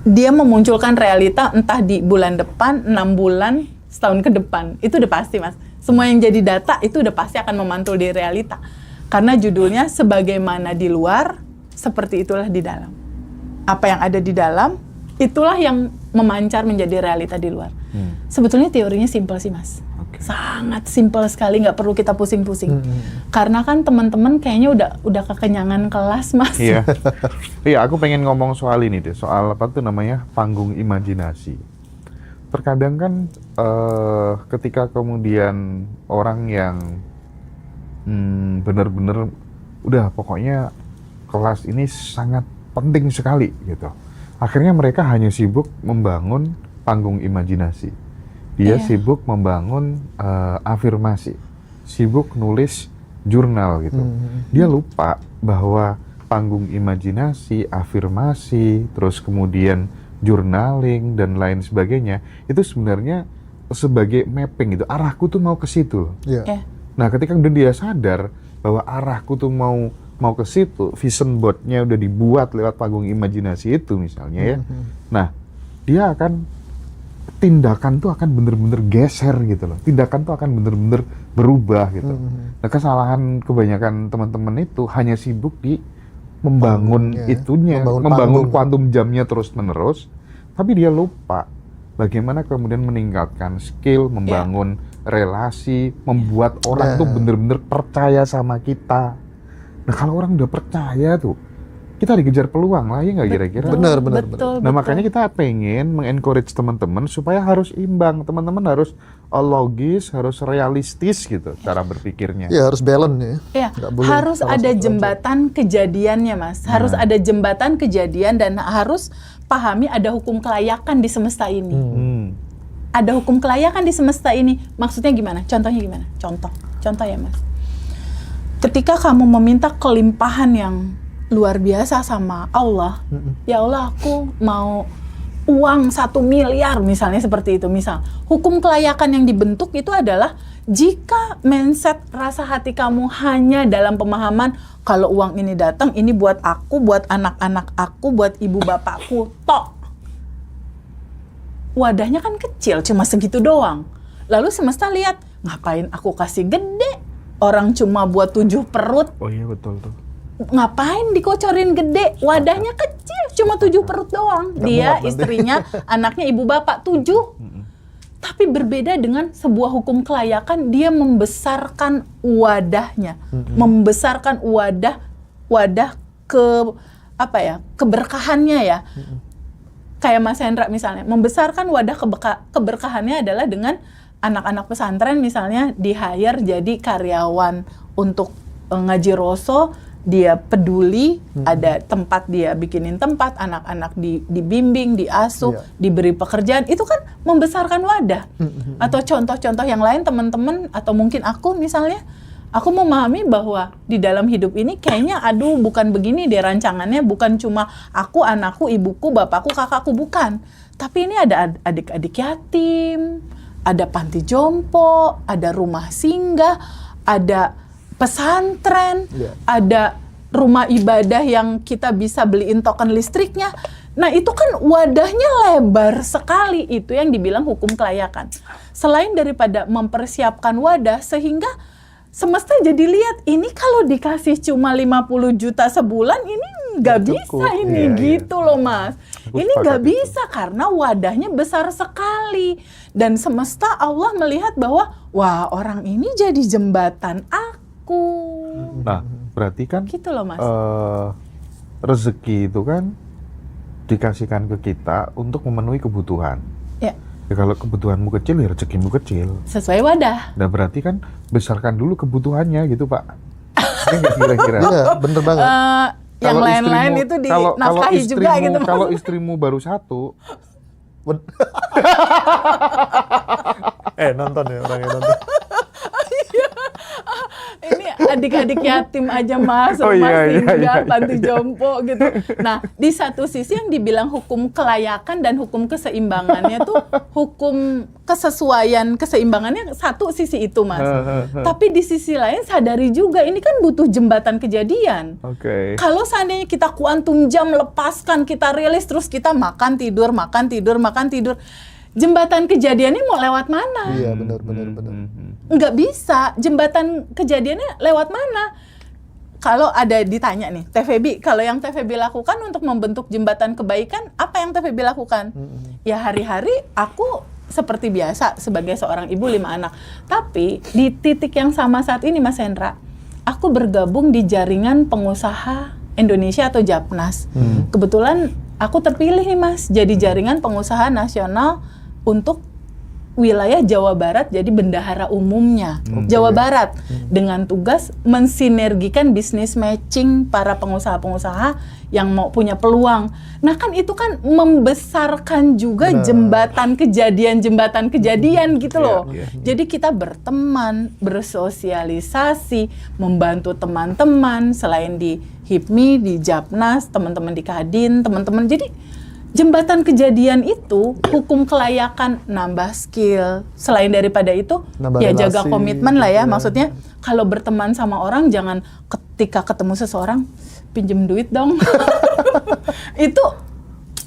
dia memunculkan realita entah di bulan depan, 6 bulan, setahun ke depan. Itu udah pasti, Mas. Semua yang jadi data itu udah pasti akan memantul di realita. Karena judulnya sebagaimana di luar, seperti itulah di dalam. Apa yang ada di dalam, itulah yang memancar menjadi realita di luar. Sebetulnya teorinya simpel sih, Mas. Sangat simpel sekali, nggak perlu kita pusing-pusing. Karena kan teman-teman kayaknya udah kekenyangan kelas, Mas.
Iya. Iya, aku pengen ngomong soal ini deh, soal apa tuh namanya panggung imajinasi. Terkadang kan ketika kemudian orang yang benar-benar udah pokoknya kelas ini sangat penting sekali gitu. Akhirnya mereka hanya sibuk membangun panggung imajinasi. Dia sibuk membangun afirmasi, sibuk nulis jurnal gitu. Dia lupa bahwa panggung imajinasi, afirmasi, terus kemudian journaling dan lain sebagainya itu sebenarnya sebagai mapping gitu. Arahku tuh mau ke situ.
Iya.
Nah, ketika kemudian dia sadar bahwa arahku tuh mau ke situ, vision boardnya udah dibuat lewat panggung imajinasi itu misalnya ya. Nah, dia akan tindakan tuh akan bener-bener geser gitu loh. Tindakan tuh akan bener-bener berubah gitu. Nah, kesalahan kebanyakan teman-teman itu hanya sibuk di membangun itunya, membangun kuantum jamnya terus-menerus, tapi dia lupa bagaimana kemudian meningkatkan skill, membangun relasi, membuat orang tuh bener-bener percaya sama kita. Nah, kalau orang udah percaya tuh, kita dikejar peluang lah, ya nggak kira-kira?
Benar.
Nah, makanya kita pengen mengencourage teman-teman supaya harus imbang. Teman-teman harus logis, harus realistis gitu cara berpikirnya.
Ya harus balance ya.
Ya,
Nggak boleh
harus
salah
ada
satu aja.
jembatan kejadiannya, Mas. Harus ada jembatan kejadian dan harus pahami ada hukum kelayakan di semesta ini. Ada hukum kelayakan di semesta ini. Maksudnya gimana? Contohnya gimana? Contoh ya, Mas. Ketika kamu meminta kelimpahan yang luar biasa sama Allah, ya Allah, aku mau uang 1 miliar misalnya, seperti itu. Misal, hukum kelayakan yang dibentuk itu adalah jika mindset rasa hati kamu hanya dalam pemahaman kalau uang ini datang, ini buat aku, buat anak-anak aku, buat ibu bapakku, tok. Wadahnya kan kecil, cuma segitu doang. Lalu semesta lihat, ngapain aku kasih gede? Orang cuma buat 7 perut.
Oh iya, betul tuh.
Ngapain dikocorin gede? Wadahnya kecil, cuma 7 perut doang. Dia, istrinya, anaknya, ibu bapak 7. Tapi berbeda dengan sebuah hukum kelayakan, dia membesarkan wadahnya, membesarkan wadah ke apa ya, keberkahannya ya. Kayak Mas Hendra misalnya, membesarkan wadah keberkahannya adalah dengan anak-anak pesantren misalnya di-hire jadi karyawan untuk ngaji roso. Dia peduli, ada tempat dia bikinin tempat, anak-anak dibimbing, diasuh, diberi pekerjaan, itu kan membesarkan wadah. Atau contoh-contoh yang lain teman-teman, atau mungkin aku misalnya, aku memahami bahwa di dalam hidup ini kayaknya bukan begini deh rancangannya, bukan cuma aku, anakku, ibuku, bapakku, kakakku, bukan. Tapi ini ada adik-adik yatim, ada panti jompo, ada rumah singgah, ada pesantren, ada rumah ibadah yang kita bisa beliin token listriknya. Nah, itu kan wadahnya lebar sekali. Itu yang dibilang hukum kelayakan. Selain daripada mempersiapkan wadah, sehingga semesta jadi lihat, ini kalau dikasih cuma 50 juta sebulan, ini nggak bisa ini, gitu loh Mas. Ini nggak bisa karena wadahnya besar sekali. Dan semesta Allah melihat bahwa, wah, orang ini jadi jembatan aku.
Nah, berarti kan
Gitu loh, Mas.
Rezeki itu kan dikasihkan ke kita untuk memenuhi kebutuhan.
Ya,
Ya, kalau kebutuhanmu kecil, ya rezekimu kecil.
sesuai wadah.
Nah, berarti kan besarkan dulu kebutuhannya gitu, Pak. Ini nggak kira-kira?
Iya, bener banget.
Yang
Kalau
lain-lain
istrimu-
itu
kalau
dinafkahi juga
istrimu-
gitu, Mas.
Kalau istrimu baru 1,
Nonton ya, orang yang nonton.
Ini adik-adik yatim aja Mas,
Oh,
rumah
iya,
singgah,
iya.
panti jompo gitu. Nah, di satu sisi yang dibilang hukum kelayakan dan hukum keseimbangannya tuh hukum keseimbangannya satu sisi itu Mas. Tapi di sisi lain sadari juga ini kan butuh jembatan kejadian.
Oke.
Kalau seandainya kita kuantum jam lepaskan, kita rilis terus kita makan tidur. Jembatan kejadiannya mau lewat mana?
Iya, benar.
Nggak bisa. Jembatan kejadiannya lewat mana? Kalau ada ditanya nih, TVB, kalau yang TVB lakukan untuk membentuk jembatan kebaikan, apa yang TVB lakukan? Ya hari-hari aku seperti biasa sebagai seorang ibu 5 anak. Tapi di titik yang sama saat ini Mas Hendra, aku bergabung di jaringan pengusaha Indonesia atau Japnas. Kebetulan aku terpilih nih Mas, jadi jaringan pengusaha nasional untuk wilayah Jawa Barat, jadi bendahara umumnya Jawa Barat, dengan tugas mensinergikan bisnis matching para pengusaha-pengusaha yang mau punya peluang. Nah kan itu kan membesarkan juga jembatan kejadian gitu loh. Jadi kita berteman, bersosialisasi, membantu teman-teman selain di HIPMI, di Japnas, teman-teman di Kadin, teman-teman. Jadi jembatan kejadian itu, hukum kelayakan, nambah skill. Selain daripada itu,
Nambah
ya jaga
relasi,
komitmen lah ya.
gitu ya.
Maksudnya kalau berteman sama orang, jangan ketika ketemu seseorang, pinjem duit dong. Itu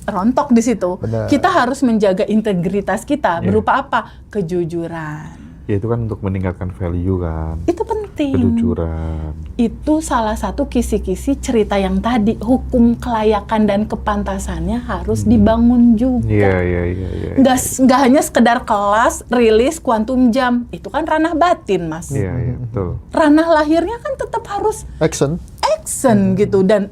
rontok di situ.
Benar.
Kita harus menjaga integritas kita.
Iya.
Berupa apa? Kejujuran.
Ya itu kan untuk meningkatkan value kan,
Itu penting.
kejujuran.
Itu salah satu kisi-kisi cerita yang tadi, hukum kelayakan dan kepantasannya harus dibangun juga.
Iya.
Nggak hanya sekedar kelas, rilis, kuantum jam. Itu kan ranah batin, Mas.
Iya, betul.
Ranah lahirnya kan tetap harus
Action.
action gitu. Dan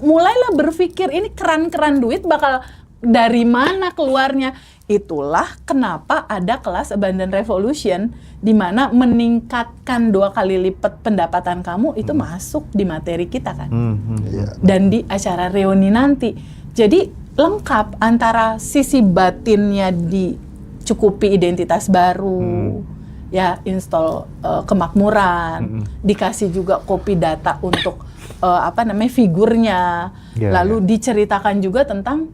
mulailah berpikir, ini keran-keran duit bakal dari mana keluarnya. Itulah kenapa ada kelas Abundant Revolution, di mana meningkatkan 2 kali lipat pendapatan kamu itu masuk di materi kita kan.
Iya.
Dan di acara reuni nanti. Jadi lengkap antara sisi batinnya dicukupi identitas baru, ya install kemakmuran, dikasih juga copy data untuk figurnya,
Ya,
lalu diceritakan juga tentang,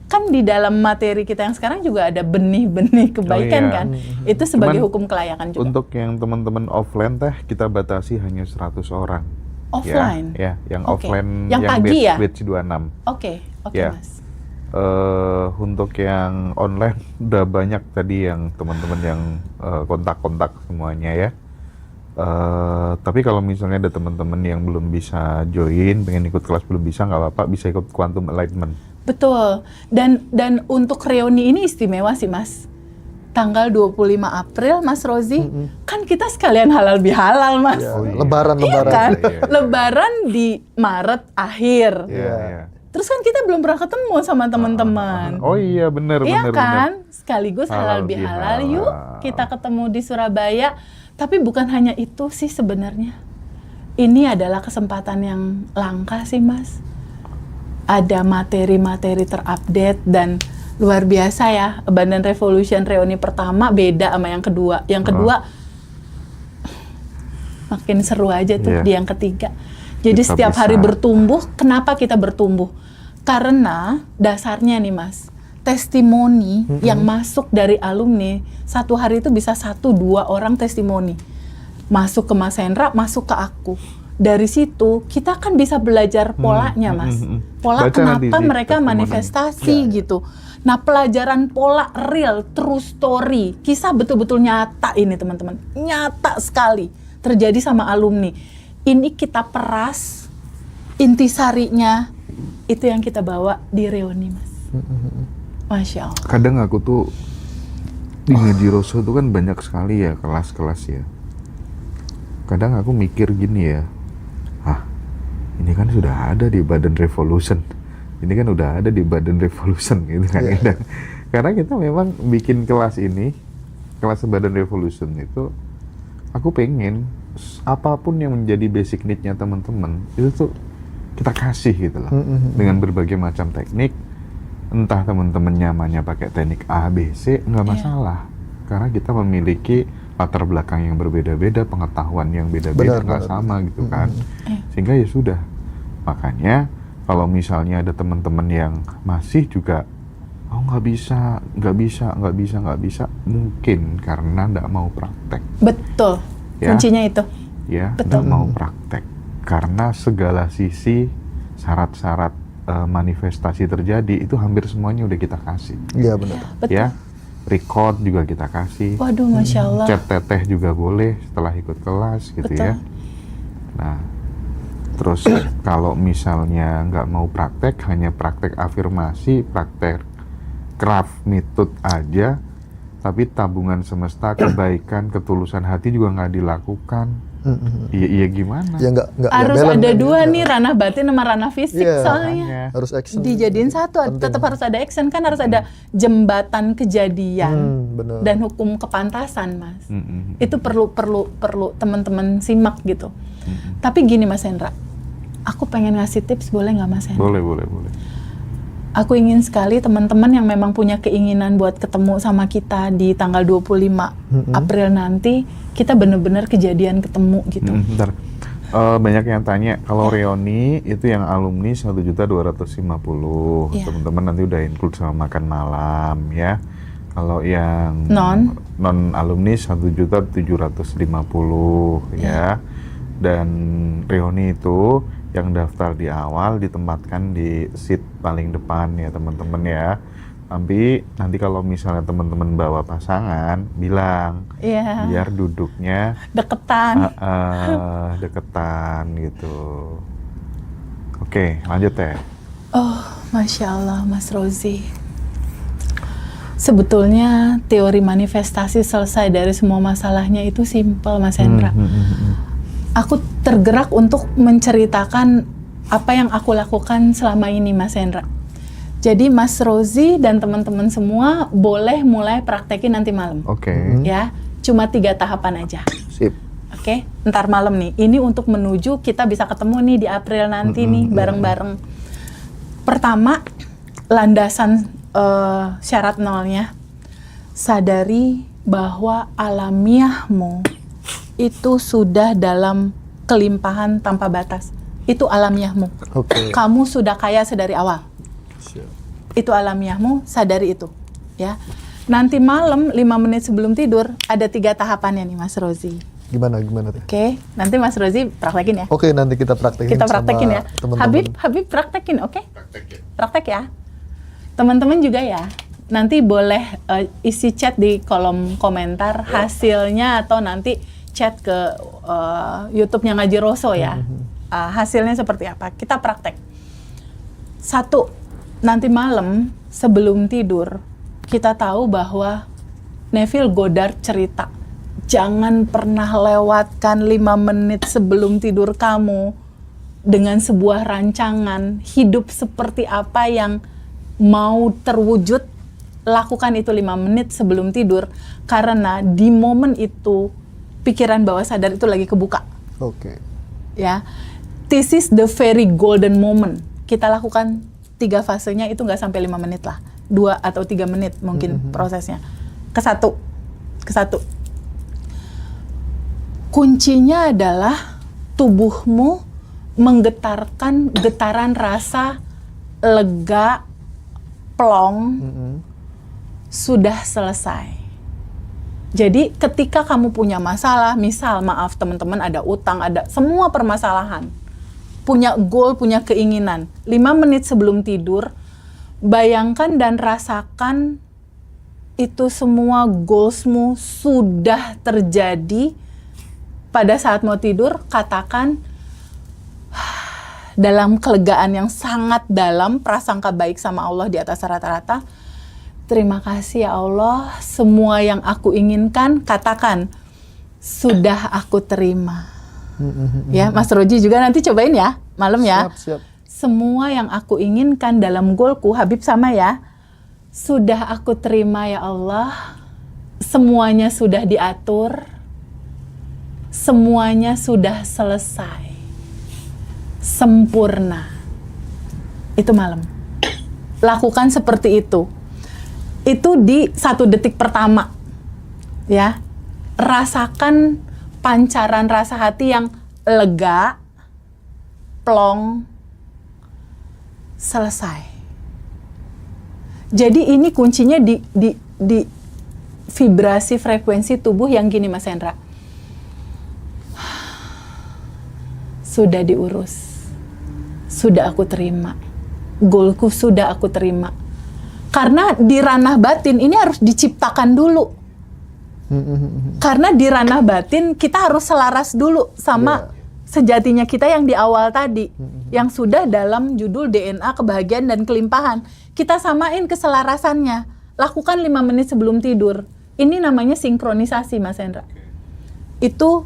kan di dalam materi kita yang sekarang juga ada benih-benih kebaikan
iya.
kan. Itu sebagai
Cuman
hukum kelayakan juga.
Untuk yang teman-teman offline teh kita batasi hanya 100 orang.
Offline?
Ya, yang
Oke.
offline
Yang pagi ya?
batch 26.
Oke,
Ya.
Mas.
Untuk yang online udah banyak tadi yang teman-teman yang kontak-kontak semuanya ya. Tapi kalau misalnya ada teman-teman yang belum bisa join, pengen ikut kelas belum bisa, nggak apa-apa, bisa ikut Quantum Enlightenment.
Betul. Dan untuk reuni ini istimewa sih, Mas. Tanggal 25 April, Mas Rozi, kan kita sekalian halal bihalal, Mas.
Ya,
Oh, iya.
Lebaran.
Kan?
Iya.
Lebaran di Maret akhir.
Iya.
Terus kan kita belum pernah ketemu sama teman-teman.
Oh iya, benar.
Iya kan? Sekaligus halal
Halal
bihalal,
bihalal.
yuk kita ketemu di Surabaya. Tapi bukan hanya itu sih sebenarnya. Ini adalah kesempatan yang langka sih, Mas. Ada materi-materi terupdate dan luar biasa ya. Abundant Revolution reuni pertama beda sama yang kedua. Yang kedua makin seru aja tuh
Iya.
di yang ketiga. Jadi
Kita
setiap hari
bisa-
bertumbuh. Kenapa kita bertumbuh? Karena dasarnya nih, Mas, testimoni yang masuk dari alumni, satu hari itu bisa 1-2 orang testimoni. Masuk ke Mas Hendra, masuk ke aku. Dari situ kita kan bisa belajar polanya, Mas. Pola
Baca nanti
kenapa
di
mereka
testimoni.
manifestasi gitu. Nah, pelajaran pola real, true story, kisah betul-betul nyata ini, teman-teman. Nyata sekali terjadi sama alumni. Ini kita peras, intisarinya itu yang kita bawa di reuni, Mas. Masya Allah.
Kadang aku tuh di Ngaji Rosso tuh kan banyak sekali ya kelas-kelas ya. Kadang aku mikir gini ya, ini kan sudah ada di Badan Revolution. Ini kan udah ada di Badan Revolution gitu kan. Dan karena kita memang bikin kelas ini, kelas Badan Revolution itu, aku pengen apapun yang menjadi basic need-nya teman-teman itu tuh kita kasih gitu loh. Dengan berbagai macam teknik, entah teman-teman nyamannya pakai teknik A, B, C, nggak masalah. Karena kita memiliki latar belakang yang berbeda-beda, pengetahuan yang beda-beda, nggak sama gitu kan. Sehingga ya sudah. Makanya kalau misalnya ada teman-teman yang masih juga, oh nggak bisa, mungkin karena nggak mau praktek.
Betul.
Ya.
Kuncinya itu.
Ya,
Betul.
nggak mau praktek. Karena segala sisi syarat-syarat manifestasi terjadi itu hampir semuanya udah kita kasih.
Iya benar.
Betul.
Ya, record juga kita kasih.
Waduh, Masya Allah.
Chat teteh juga boleh setelah ikut kelas gitu
Betul.
ya. Nah, terus kalau misalnya nggak mau praktek, hanya praktek afirmasi, praktek craft method aja, tapi tabungan semesta, kebaikan, ketulusan hati juga nggak dilakukan. Iya gimana?
Ya nggak
Harus
balance
ada
kan?
dua
Iya.
nih, ranah batin sama ranah fisik
Iya.
soalnya.
Makanya.
Harus action.
Dijadiin satu,
Penting.
tetap harus ada action kan, harus ada jembatan kejadian
Benar.
dan hukum kepantasan, Mas.
Mm-mm.
Itu perlu teman-teman simak gitu. Tapi gini, Mas Hendra, aku pengen ngasih tips, boleh nggak, Mas Hendra?
Boleh.
Aku ingin sekali teman-teman yang memang punya keinginan buat ketemu sama kita di tanggal 25 April nanti, kita benar-benar kejadian ketemu gitu.
Bentar. Banyak yang tanya, kalau reuni itu yang alumni 1.250.000.
Iya.
Teman-teman nanti udah include sama makan malam ya. Kalau yang non alumni 1.750.000 ya. Dan reuni itu yang daftar di awal ditempatkan di seat paling depan ya teman-teman ya. Tapi nanti kalau misalnya teman-teman bawa pasangan, bilang
Iya.
biar duduknya
Deketan.
deketan gitu. Oke, lanjut ya.
Oh, Masya Allah, Mas Rozi. Sebetulnya teori manifestasi selesai dari semua masalahnya itu simpel, Mas Hendra. Aku tergerak untuk menceritakan apa yang aku lakukan selama ini, Mas Hendra. Jadi Mas Rozi dan teman-teman semua boleh mulai praktekin nanti malam.
Oke.
Ya, cuma 3 tahapan aja.
Sip.
Oke, ntar malam nih. Ini untuk menuju kita bisa ketemu nih di April nanti nih bareng-bareng. Pertama, landasan syarat nolnya. Sadari bahwa alamiahmu itu sudah dalam kelimpahan tanpa batas. Itu alamiahmu.
Oke.
Kamu sudah kaya sedari awal.
Siap.
Itu alamiahmu, sadari itu. Ya. Nanti malam 5 menit sebelum tidur ada 3 tahapannya nih Mas Rozi.
Gimana tuh?
Oke, nanti Mas Rozi praktekin ya.
Oke, nanti kita praktekin
Kita praktekin
sama
ya.
teman-teman.
Habib praktekin, oke? Praktek ya. Teman-teman juga ya. Nanti boleh isi chat di kolom komentar hasilnya atau nanti chat ke YouTube-nya Ngaji Roso ya. Hasilnya seperti apa? Kita praktek. 1, nanti malam sebelum tidur kita tahu bahwa Neville Goddard cerita, jangan pernah lewatkan 5 menit sebelum tidur kamu dengan sebuah rancangan hidup seperti apa yang mau terwujud. Lakukan itu 5 menit sebelum tidur, karena di momen itu pikiran bawah sadar itu lagi kebuka.
Oke.
Ya, this is the very golden moment. Kita lakukan 3 fasenya itu nggak sampai 5 menit lah, 2 atau 3 menit mungkin prosesnya. Ke satu. Kuncinya adalah tubuhmu menggetarkan getaran rasa lega, plong, sudah selesai. Jadi ketika kamu punya masalah, misal maaf teman-teman ada utang, ada semua permasalahan, punya goal, punya keinginan, 5 menit sebelum tidur, bayangkan dan rasakan itu semua goalsmu sudah terjadi. Pada saat mau tidur, katakan dalam kelegaan yang sangat dalam, prasangka baik sama Allah di atas rata-rata, terima kasih ya Allah, semua yang aku inginkan, katakan, sudah aku terima. Ya, Mas Roji juga nanti cobain ya, malam ya.
Siap.
Semua yang aku inginkan dalam goalku, Habib sama ya, sudah aku terima ya Allah. Semuanya sudah diatur, semuanya sudah selesai, sempurna. Itu malam. Lakukan seperti itu. Itu di 1 detik pertama, ya. Rasakan pancaran rasa hati yang lega, plong, selesai. Jadi ini kuncinya di vibrasi frekuensi tubuh yang gini, Mas Hendra. Sudah diurus, sudah aku terima, goalku sudah aku terima. Karena di ranah batin ini harus diciptakan dulu. Karena di ranah batin kita harus selaras dulu sama sejatinya kita yang di awal tadi, yang sudah dalam judul DNA kebahagiaan dan kelimpahan. Kita samain keselarasannya. Lakukan 5 menit sebelum tidur. Ini namanya sinkronisasi, Mas Hendra. Itu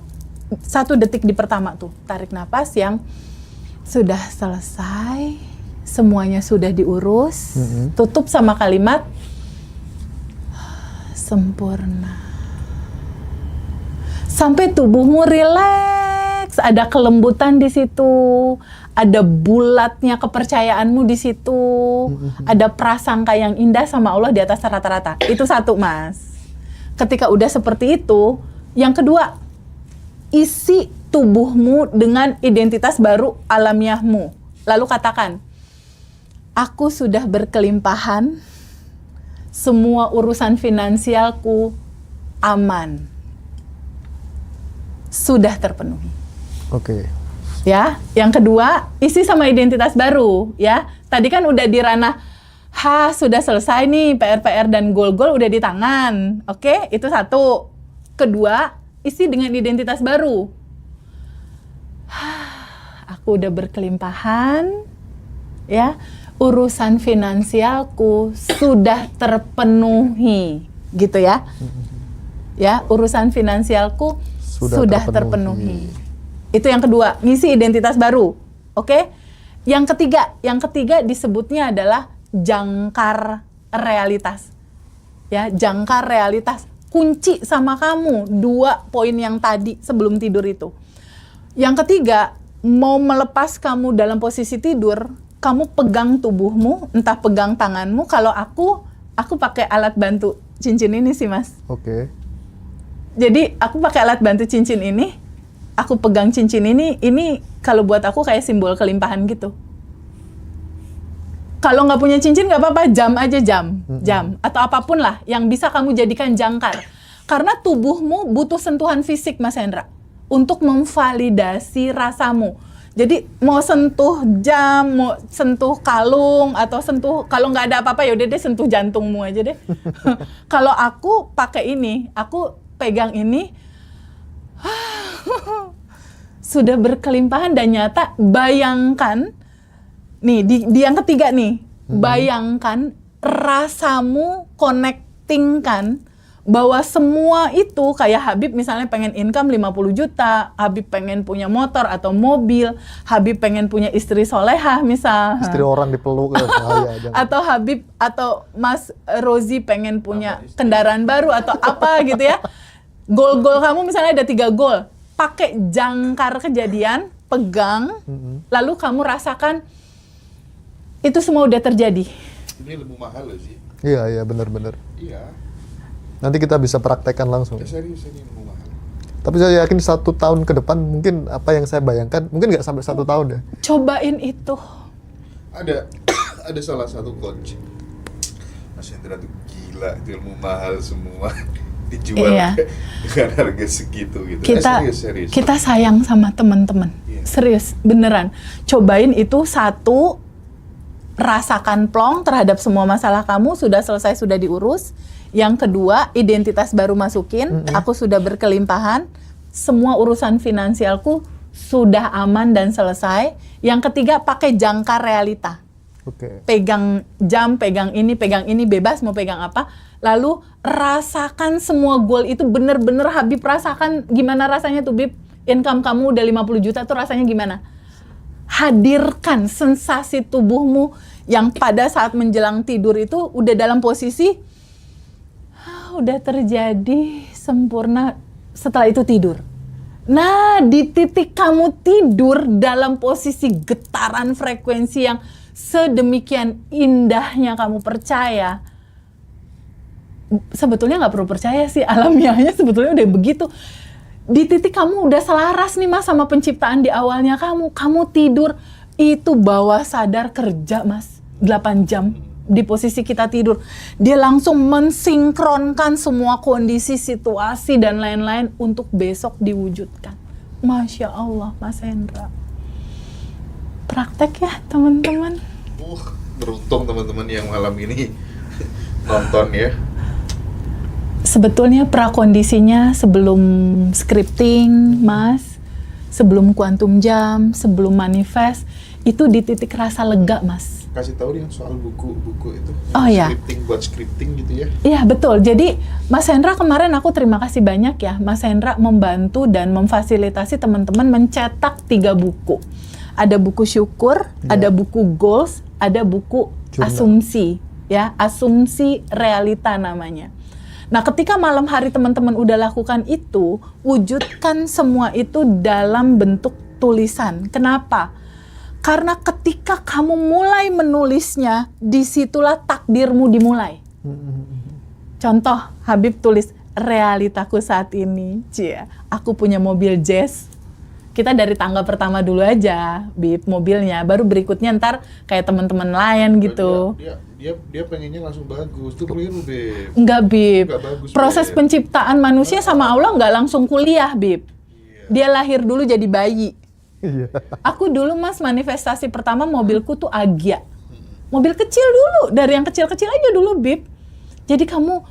1 detik di pertama tuh, tarik napas yang sudah selesai, semuanya sudah diurus, tutup sama kalimat sempurna. Sampai tubuhmu rileks, ada kelembutan di situ, ada bulatnya kepercayaanmu di situ, ada prasangka yang indah sama Allah di atas rata-rata. Itu 1, Mas. Ketika udah seperti itu, yang kedua, isi tubuhmu dengan identitas baru alamiahmu. Lalu katakan, aku sudah berkelimpahan, semua urusan finansialku aman, sudah terpenuhi.
Oke.
Ya, yang kedua, isi sama identitas baru, ya. Tadi kan udah di ranah, sudah selesai nih PR-PR dan goal-goal udah di tangan. Oke, itu satu. Kedua, isi dengan identitas baru. Aku udah berkelimpahan, ya. Urusan finansialku sudah terpenuhi, gitu ya. Ya, urusan finansialku sudah terpenuhi. Itu yang kedua, ngisi identitas baru. Oke? Yang ketiga disebutnya adalah jangkar realitas. Ya, jangkar realitas. Kunci sama kamu 2 poin yang tadi sebelum tidur itu. Yang ketiga, mau melepas kamu dalam posisi tidur, kamu pegang tubuhmu, entah pegang tanganmu. Kalau aku pakai alat bantu cincin ini sih, Mas.
Oke.
Jadi aku pakai alat bantu cincin ini, aku pegang cincin ini kalau buat aku kayak simbol kelimpahan gitu. Kalau nggak punya cincin nggak apa-apa, jam aja jam, atau apapun lah yang bisa kamu jadikan jangkar. Karena tubuhmu butuh sentuhan fisik, Mas Hendra, untuk memvalidasi rasamu. Jadi mau sentuh jam, mau sentuh kalung, atau sentuh, kalau nggak ada apa-apa ya udah deh sentuh jantungmu aja deh. Kalau aku pakai ini, aku pegang ini, sudah berkelimpahan dan nyata. Bayangkan nih di yang ketiga nih, bayangkan rasamu connecting-kan bahwa semua itu kayak Habib misalnya pengen income 50 juta, Habib pengen punya motor atau mobil, Habib pengen punya istri solehah misal.
Istri orang dipeluk bahaya jangan.
Atau Habib atau Mas Rozi pengen punya kendaraan baru atau apa gitu ya. Goal-goal kamu misalnya ada 3 goal. Pakai jangkar kejadian, pegang, lalu kamu rasakan itu semua udah terjadi.
Ini lebih mahal loh sih.
Iya, benar-benar.
Iya.
Nanti kita bisa praktekkan langsung.
Serius ini lebih mahal.
Tapi saya yakin 1 tahun ke depan mungkin apa yang saya bayangkan mungkin nggak sampai 1 tahun ya.
Cobain itu.
Ada salah satu coach. Mas Hendra tuh gila, itu ilmu mahal semua dijual dengan harga segitu gitu. Serius.
Kita sayang sama teman-teman. Serius, beneran. Cobain itu, 1, rasakan plong terhadap semua masalah kamu sudah selesai, sudah diurus. Yang kedua, identitas baru masukin, aku sudah berkelimpahan, semua urusan finansialku sudah aman dan selesai. Yang ketiga, pakai jangkar realita.
Oke.
Pegang jam, pegang ini, bebas mau pegang apa. Lalu rasakan semua goal itu bener-bener Habib rasakan gimana rasanya tuh, Bib. Income kamu udah 50 juta tuh rasanya gimana? Hadirkan sensasi tubuhmu yang pada saat menjelang tidur itu udah dalam posisi udah terjadi sempurna, setelah itu tidur. Nah, di titik kamu tidur dalam posisi getaran frekuensi yang sedemikian indahnya kamu percaya. Sebetulnya nggak perlu percaya sih, alamiahnya sebetulnya udah begitu. Di titik kamu udah selaras nih Mas sama penciptaan di awalnya kamu tidur, itu bawah sadar kerja Mas, 8 jam. Di posisi kita tidur, dia langsung mensinkronkan semua kondisi, situasi, dan lain-lain untuk besok diwujudkan. Masya Allah, Mas Hendra. Praktek ya, teman-teman.
Beruntung teman-teman yang malam ini nonton ya.
Sebetulnya prakondisinya sebelum scripting, Mas, sebelum quantum jam, sebelum manifest, itu di titik rasa lega, Mas.
Kasih tahu dia soal buku itu.
Oh ya.
Scripting gitu ya.
Iya betul. Jadi Mas Hendra kemarin aku terima kasih banyak ya. Mas Hendra membantu dan memfasilitasi teman-teman mencetak 3 buku. Ada buku syukur, ada buku goals, ada buku asumsi. Ya, asumsi realita namanya. Nah, ketika malam hari teman-teman udah lakukan itu, wujudkan semua itu dalam bentuk tulisan. Kenapa? Karena ketika kamu mulai menulisnya, disitulah takdirmu dimulai. Contoh, Habib tulis, realitaku saat ini, cia, aku punya mobil jazz, kita dari tangga pertama dulu aja, Bib, mobilnya. Baru berikutnya ntar kayak teman-teman lain gitu.
Dia pengennya langsung bagus. Itu keliru, Beb.
Enggak, Bib.
Enggak bagus,
Proses
Beb.
penciptaan manusia sama Allah nggak langsung kuliah, Bib. Dia lahir dulu jadi bayi.
Iya.
Aku dulu, Mas, manifestasi pertama mobilku tuh Agya. Mobil kecil dulu, dari yang kecil-kecil aja dulu, Bib. Jadi kamu,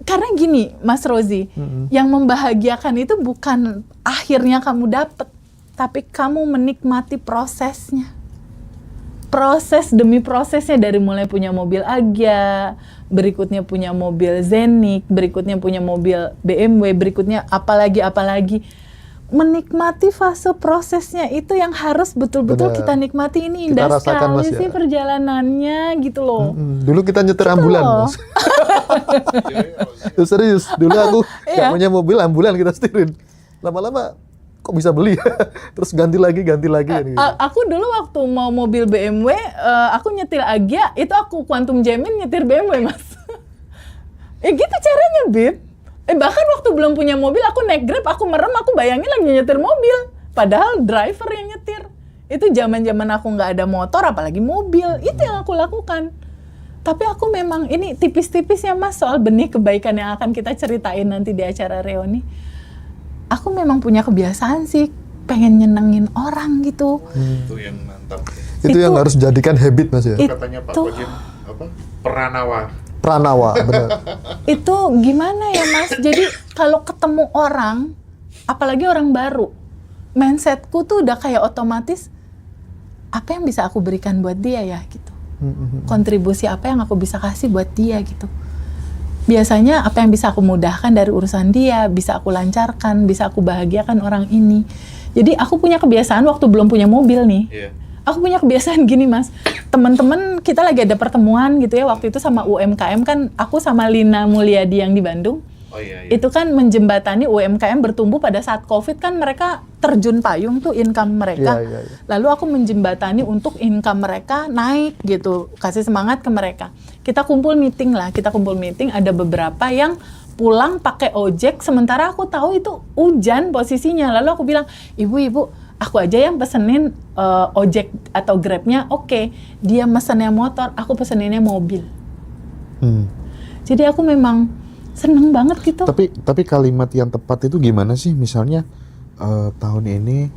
karena gini, Mas Rozi, yang membahagiakan itu bukan akhirnya kamu dapet, tapi kamu menikmati prosesnya. Proses demi prosesnya, dari mulai punya mobil Agya, berikutnya punya mobil Zenik, berikutnya punya mobil BMW, berikutnya apalagi. Menikmati fase prosesnya itu yang harus betul-betul
Benar.
kita nikmati. Ini
Kita
indah
rasakan, Mas,
sekali
ya.
sih perjalanannya gitu loh.
Dulu kita nyetir ambulan,
loh.
Mas. Tuh, serius, dulu aku
Iya.
nggak punya mobil, ambulan kita setirin. Lama-lama kok bisa beli ya? Terus ganti lagi gitu.
Aku dulu waktu mau mobil BMW, aku nyetir Agya, itu aku Quantum Gemini nyetir BMW, Mas. Gitu caranya, Bib. Bahkan waktu belum punya mobil, aku naik Grab, aku merem, aku bayangin lagi nyetir mobil. Padahal driver yang nyetir. Itu zaman-zaman aku nggak ada motor, apalagi mobil. Itu yang aku lakukan. Tapi aku memang, ini tipis-tipis ya, Mas, soal benih kebaikan yang akan kita ceritain nanti di acara reuni. Aku memang punya kebiasaan sih, pengen nyenengin orang gitu.
Itu yang mantap.
Itu yang harus jadikan habit, Mas ya.
Katanya Pak Kojem,
Pranawa, benar.
Itu gimana ya, Mas? Jadi kalau ketemu orang, apalagi orang baru, mindsetku tuh udah kayak otomatis, apa yang bisa aku berikan buat dia ya gitu. Kontribusi apa yang aku bisa kasih buat dia gitu. Biasanya apa yang bisa aku mudahkan dari urusan dia, bisa aku lancarkan, bisa aku bahagiakan orang ini. Jadi aku punya kebiasaan waktu belum punya mobil nih.
Iya.
Aku punya kebiasaan gini, Mas. Teman-teman kita lagi ada pertemuan gitu ya, waktu itu sama UMKM kan, aku sama Lina Mulyadi yang di Bandung.
Oh iya.
Itu kan menjembatani UMKM bertumbuh pada saat COVID kan, mereka terjun payung tuh income mereka.
Iya.
Lalu aku menjembatani untuk income mereka naik gitu, kasih semangat ke mereka. Kita kumpul meeting, ada beberapa yang pulang pakai ojek, sementara aku tahu itu hujan posisinya. Lalu aku bilang, ibu, aku aja yang pesenin ojek atau Grabnya, oke. Dia mesennya motor, aku peseninnya mobil. Jadi aku memang seneng banget gitu.
Tapi kalimat yang tepat itu gimana sih? Misalnya tahun ini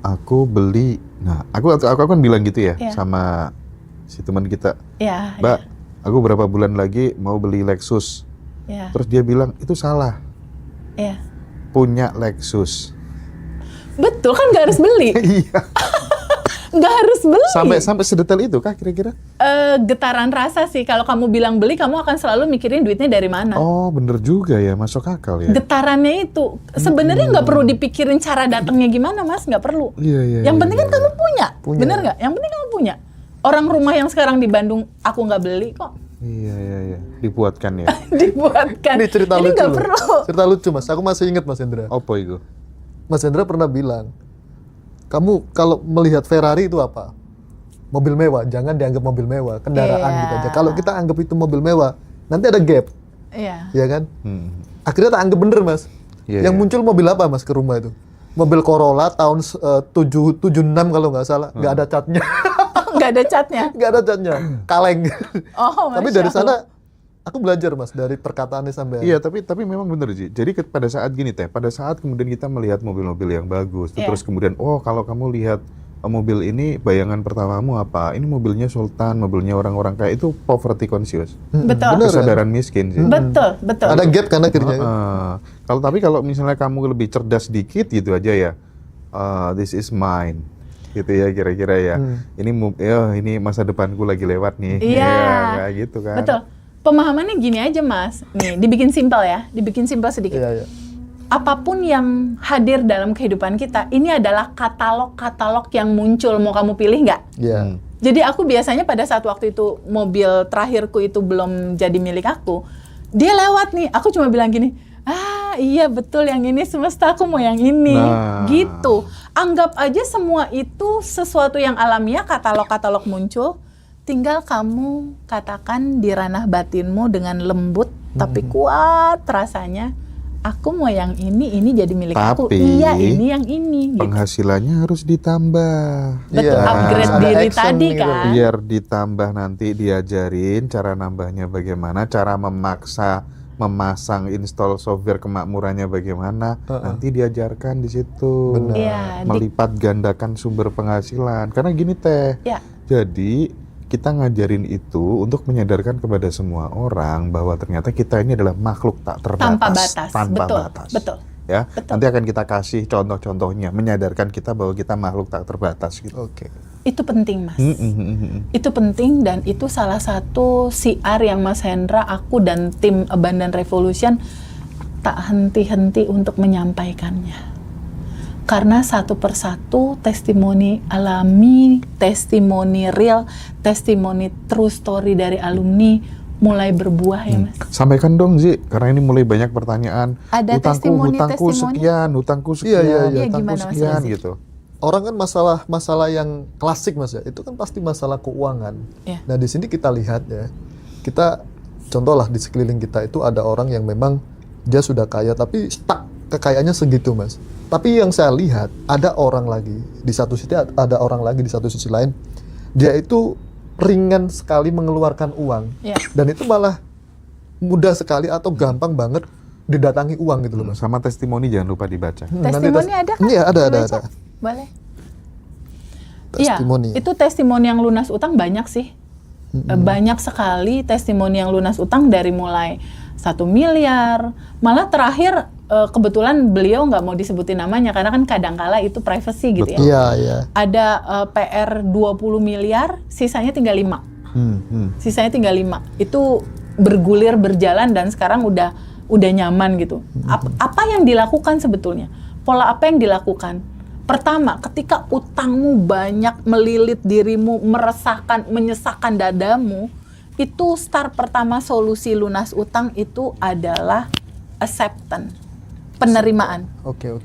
aku beli, nah aku kan bilang gitu ya,
Iya.
sama si teman kita,
Ya,
Mbak, aku berapa bulan lagi mau beli Lexus.
ya,
Terus dia bilang itu salah,
ya.
punya Lexus.
Betul kan, nggak harus beli,
Iya.
nggak harus beli.
Sampai sedetail itu kah kira-kira?
Getaran rasa sih. Kalau kamu bilang beli, kamu akan selalu mikirin duitnya dari mana.
Oh bener juga ya, masuk akal ya.
Getarannya itu sebenarnya nggak perlu dipikirin cara datangnya gimana, Mas, nggak perlu.
Iya.
Yang penting kan kamu punya,
Punya.
bener nggak? Yang penting kamu punya. Orang rumah yang sekarang di Bandung, aku nggak beli kok.
Iya. Dibuatkan ya.
Dibuatkan.
Ini cerita
Ini
lucu
nggak
loh.
perlu.
Cerita lucu, Mas. Aku masih ingat, Mas Hendra.
Apa itu?
Mas Hendra pernah bilang, kamu kalau melihat Ferrari itu apa? Mobil mewah. Jangan dianggap mobil mewah, kendaraan
Iya.
gitu aja. Kalau kita anggap itu mobil mewah, nanti ada gap,
Iya.
ya kan?
Hmm.
Akhirnya tak anggap bener, Mas.
Iya,
Yang
iya.
muncul mobil apa, Mas, ke rumah itu? Mobil Corolla tahun 76 kalau nggak salah, nggak ada catnya.
Nggak ada catnya.
Nggak ada catnya, kaleng.
Oh,
Tapi
Masya
dari
Allah.
sana, aku belajar, Mas, dari perkataannya sampai.
Iya, tapi memang benar sih. Jadi pada saat gini Teh, pada saat kemudian kita melihat mobil-mobil yang bagus,
Iya.
terus kemudian kalau kamu lihat mobil ini, bayangan pertamamu apa? Ini mobilnya sultan, mobilnya orang-orang kaya, itu poverty conscious.
Betul.
Bener,
Kesadaran miskin sih.
Betul.
Ada gap kan akhirnya.
Kalau misalnya kamu lebih cerdas dikit gitu aja ya, this is mine, gitu ya kira-kira ya. Ini masa depanku lagi lewat nih.
Iya.
Ya, kayak gitu kan.
Betul. Pemahamannya gini aja, Mas. Nih, dibikin simpel ya. Dibikin simpel sedikit.
Iya.
Apapun yang hadir dalam kehidupan kita, ini adalah katalog-katalog yang muncul. Mau kamu pilih nggak?
Iya.
Jadi aku biasanya pada saat waktu itu mobil terakhirku itu belum jadi milik aku, dia lewat nih. Aku cuma bilang gini, iya betul yang ini semesta, aku mau yang ini.
Nah.
Gitu. Anggap aja semua itu sesuatu yang alamiah, katalog-katalog muncul. Tinggal kamu katakan di ranah batinmu dengan lembut, tapi kuat rasanya. aku mau yang ini jadi milik aku.
Tapi,
Iya, ini yang ini. Gitu.
Penghasilannya harus ditambah.
Betul,
Iya,
upgrade
ada
diri
action
tadi
gitu.
kan.
Biar ditambah nanti diajarin cara nambahnya bagaimana, cara memasang install software kemakmurannya bagaimana, nanti diajarkan di situ.
Benar.
Iya,
Melipat gandakan sumber penghasilan. Karena gini Teh,
Ya.
jadi kita ngajarin itu untuk menyadarkan kepada semua orang bahwa ternyata kita ini adalah makhluk tak terbatas.
Tanpa batas.
Tanpa
Betul,
batas.
betul.
Ya,
Betul.
nanti akan kita kasih contoh-contohnya, menyadarkan kita bahwa kita makhluk tak terbatas gitu.
Oke.
Itu penting, Mas. Itu penting dan itu salah satu siar yang Mas Hendra, aku dan tim Abundant Revolution tak henti-henti untuk menyampaikannya. Karena satu persatu testimoni alami, testimoni real, testimoni true story dari alumni mulai berbuah ya Mas.
Sampaikan dong Zi, karena ini mulai banyak pertanyaan.
Ada
hutangku
testimoni.
sekian, hutangku
Iya,
sekian,
iya,
iya.
hutangku
Gimana, Mas
sekian
Zi?
gitu.
Orang kan masalah yang klasik Mas ya, itu kan pasti masalah keuangan.
Iya.
Nah di sini kita lihat ya, kita contohlah di sekeliling kita itu ada orang yang memang dia sudah kaya tapi stuck kekayaannya segitu Mas. Tapi yang saya lihat ada orang lagi di satu sisi, ada orang lagi di satu sisi lain, dia itu ringan sekali mengeluarkan uang.
Iya.
Dan itu malah mudah sekali atau gampang banget didatangi uang gitu loh Mas.
Sama testimoni jangan lupa dibaca.
Testimoni ada kan?
Iya ada.
Dibaca? Boleh. Iya,
Testimoni.
itu testimoni yang lunas utang banyak sih. Banyak sekali testimoni yang lunas utang dari mulai 1 miliar. Malah terakhir kebetulan beliau nggak mau disebutin namanya karena kan kadangkala itu privacy gitu ya.
Iya, iya.
Ada PR 20 miliar, sisanya tinggal 5. Sisanya tinggal 5. Itu bergulir berjalan dan sekarang udah nyaman gitu. Apa yang dilakukan sebetulnya? Pola apa yang dilakukan? Pertama, ketika utangmu banyak melilit dirimu, meresahkan, menyesakkan dadamu, itu start pertama solusi lunas utang itu adalah acceptance, penerimaan.
Oke.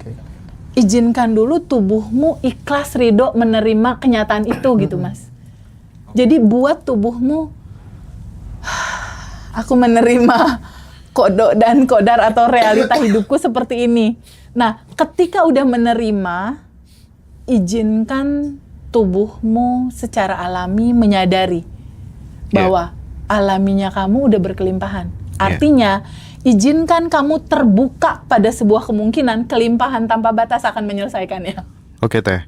Izinkan dulu tubuhmu ikhlas ridho menerima kenyataan itu gitu Mas. Jadi buat tubuhmu, aku menerima kodok dan kodar atau realita hidupku seperti ini. Nah, ketika udah menerima, izinkan tubuhmu secara alami menyadari bahwa alaminya kamu udah berkelimpahan. Artinya, izinkan kamu terbuka pada sebuah kemungkinan kelimpahan tanpa batas akan menyelesaikannya.
Oke Teh,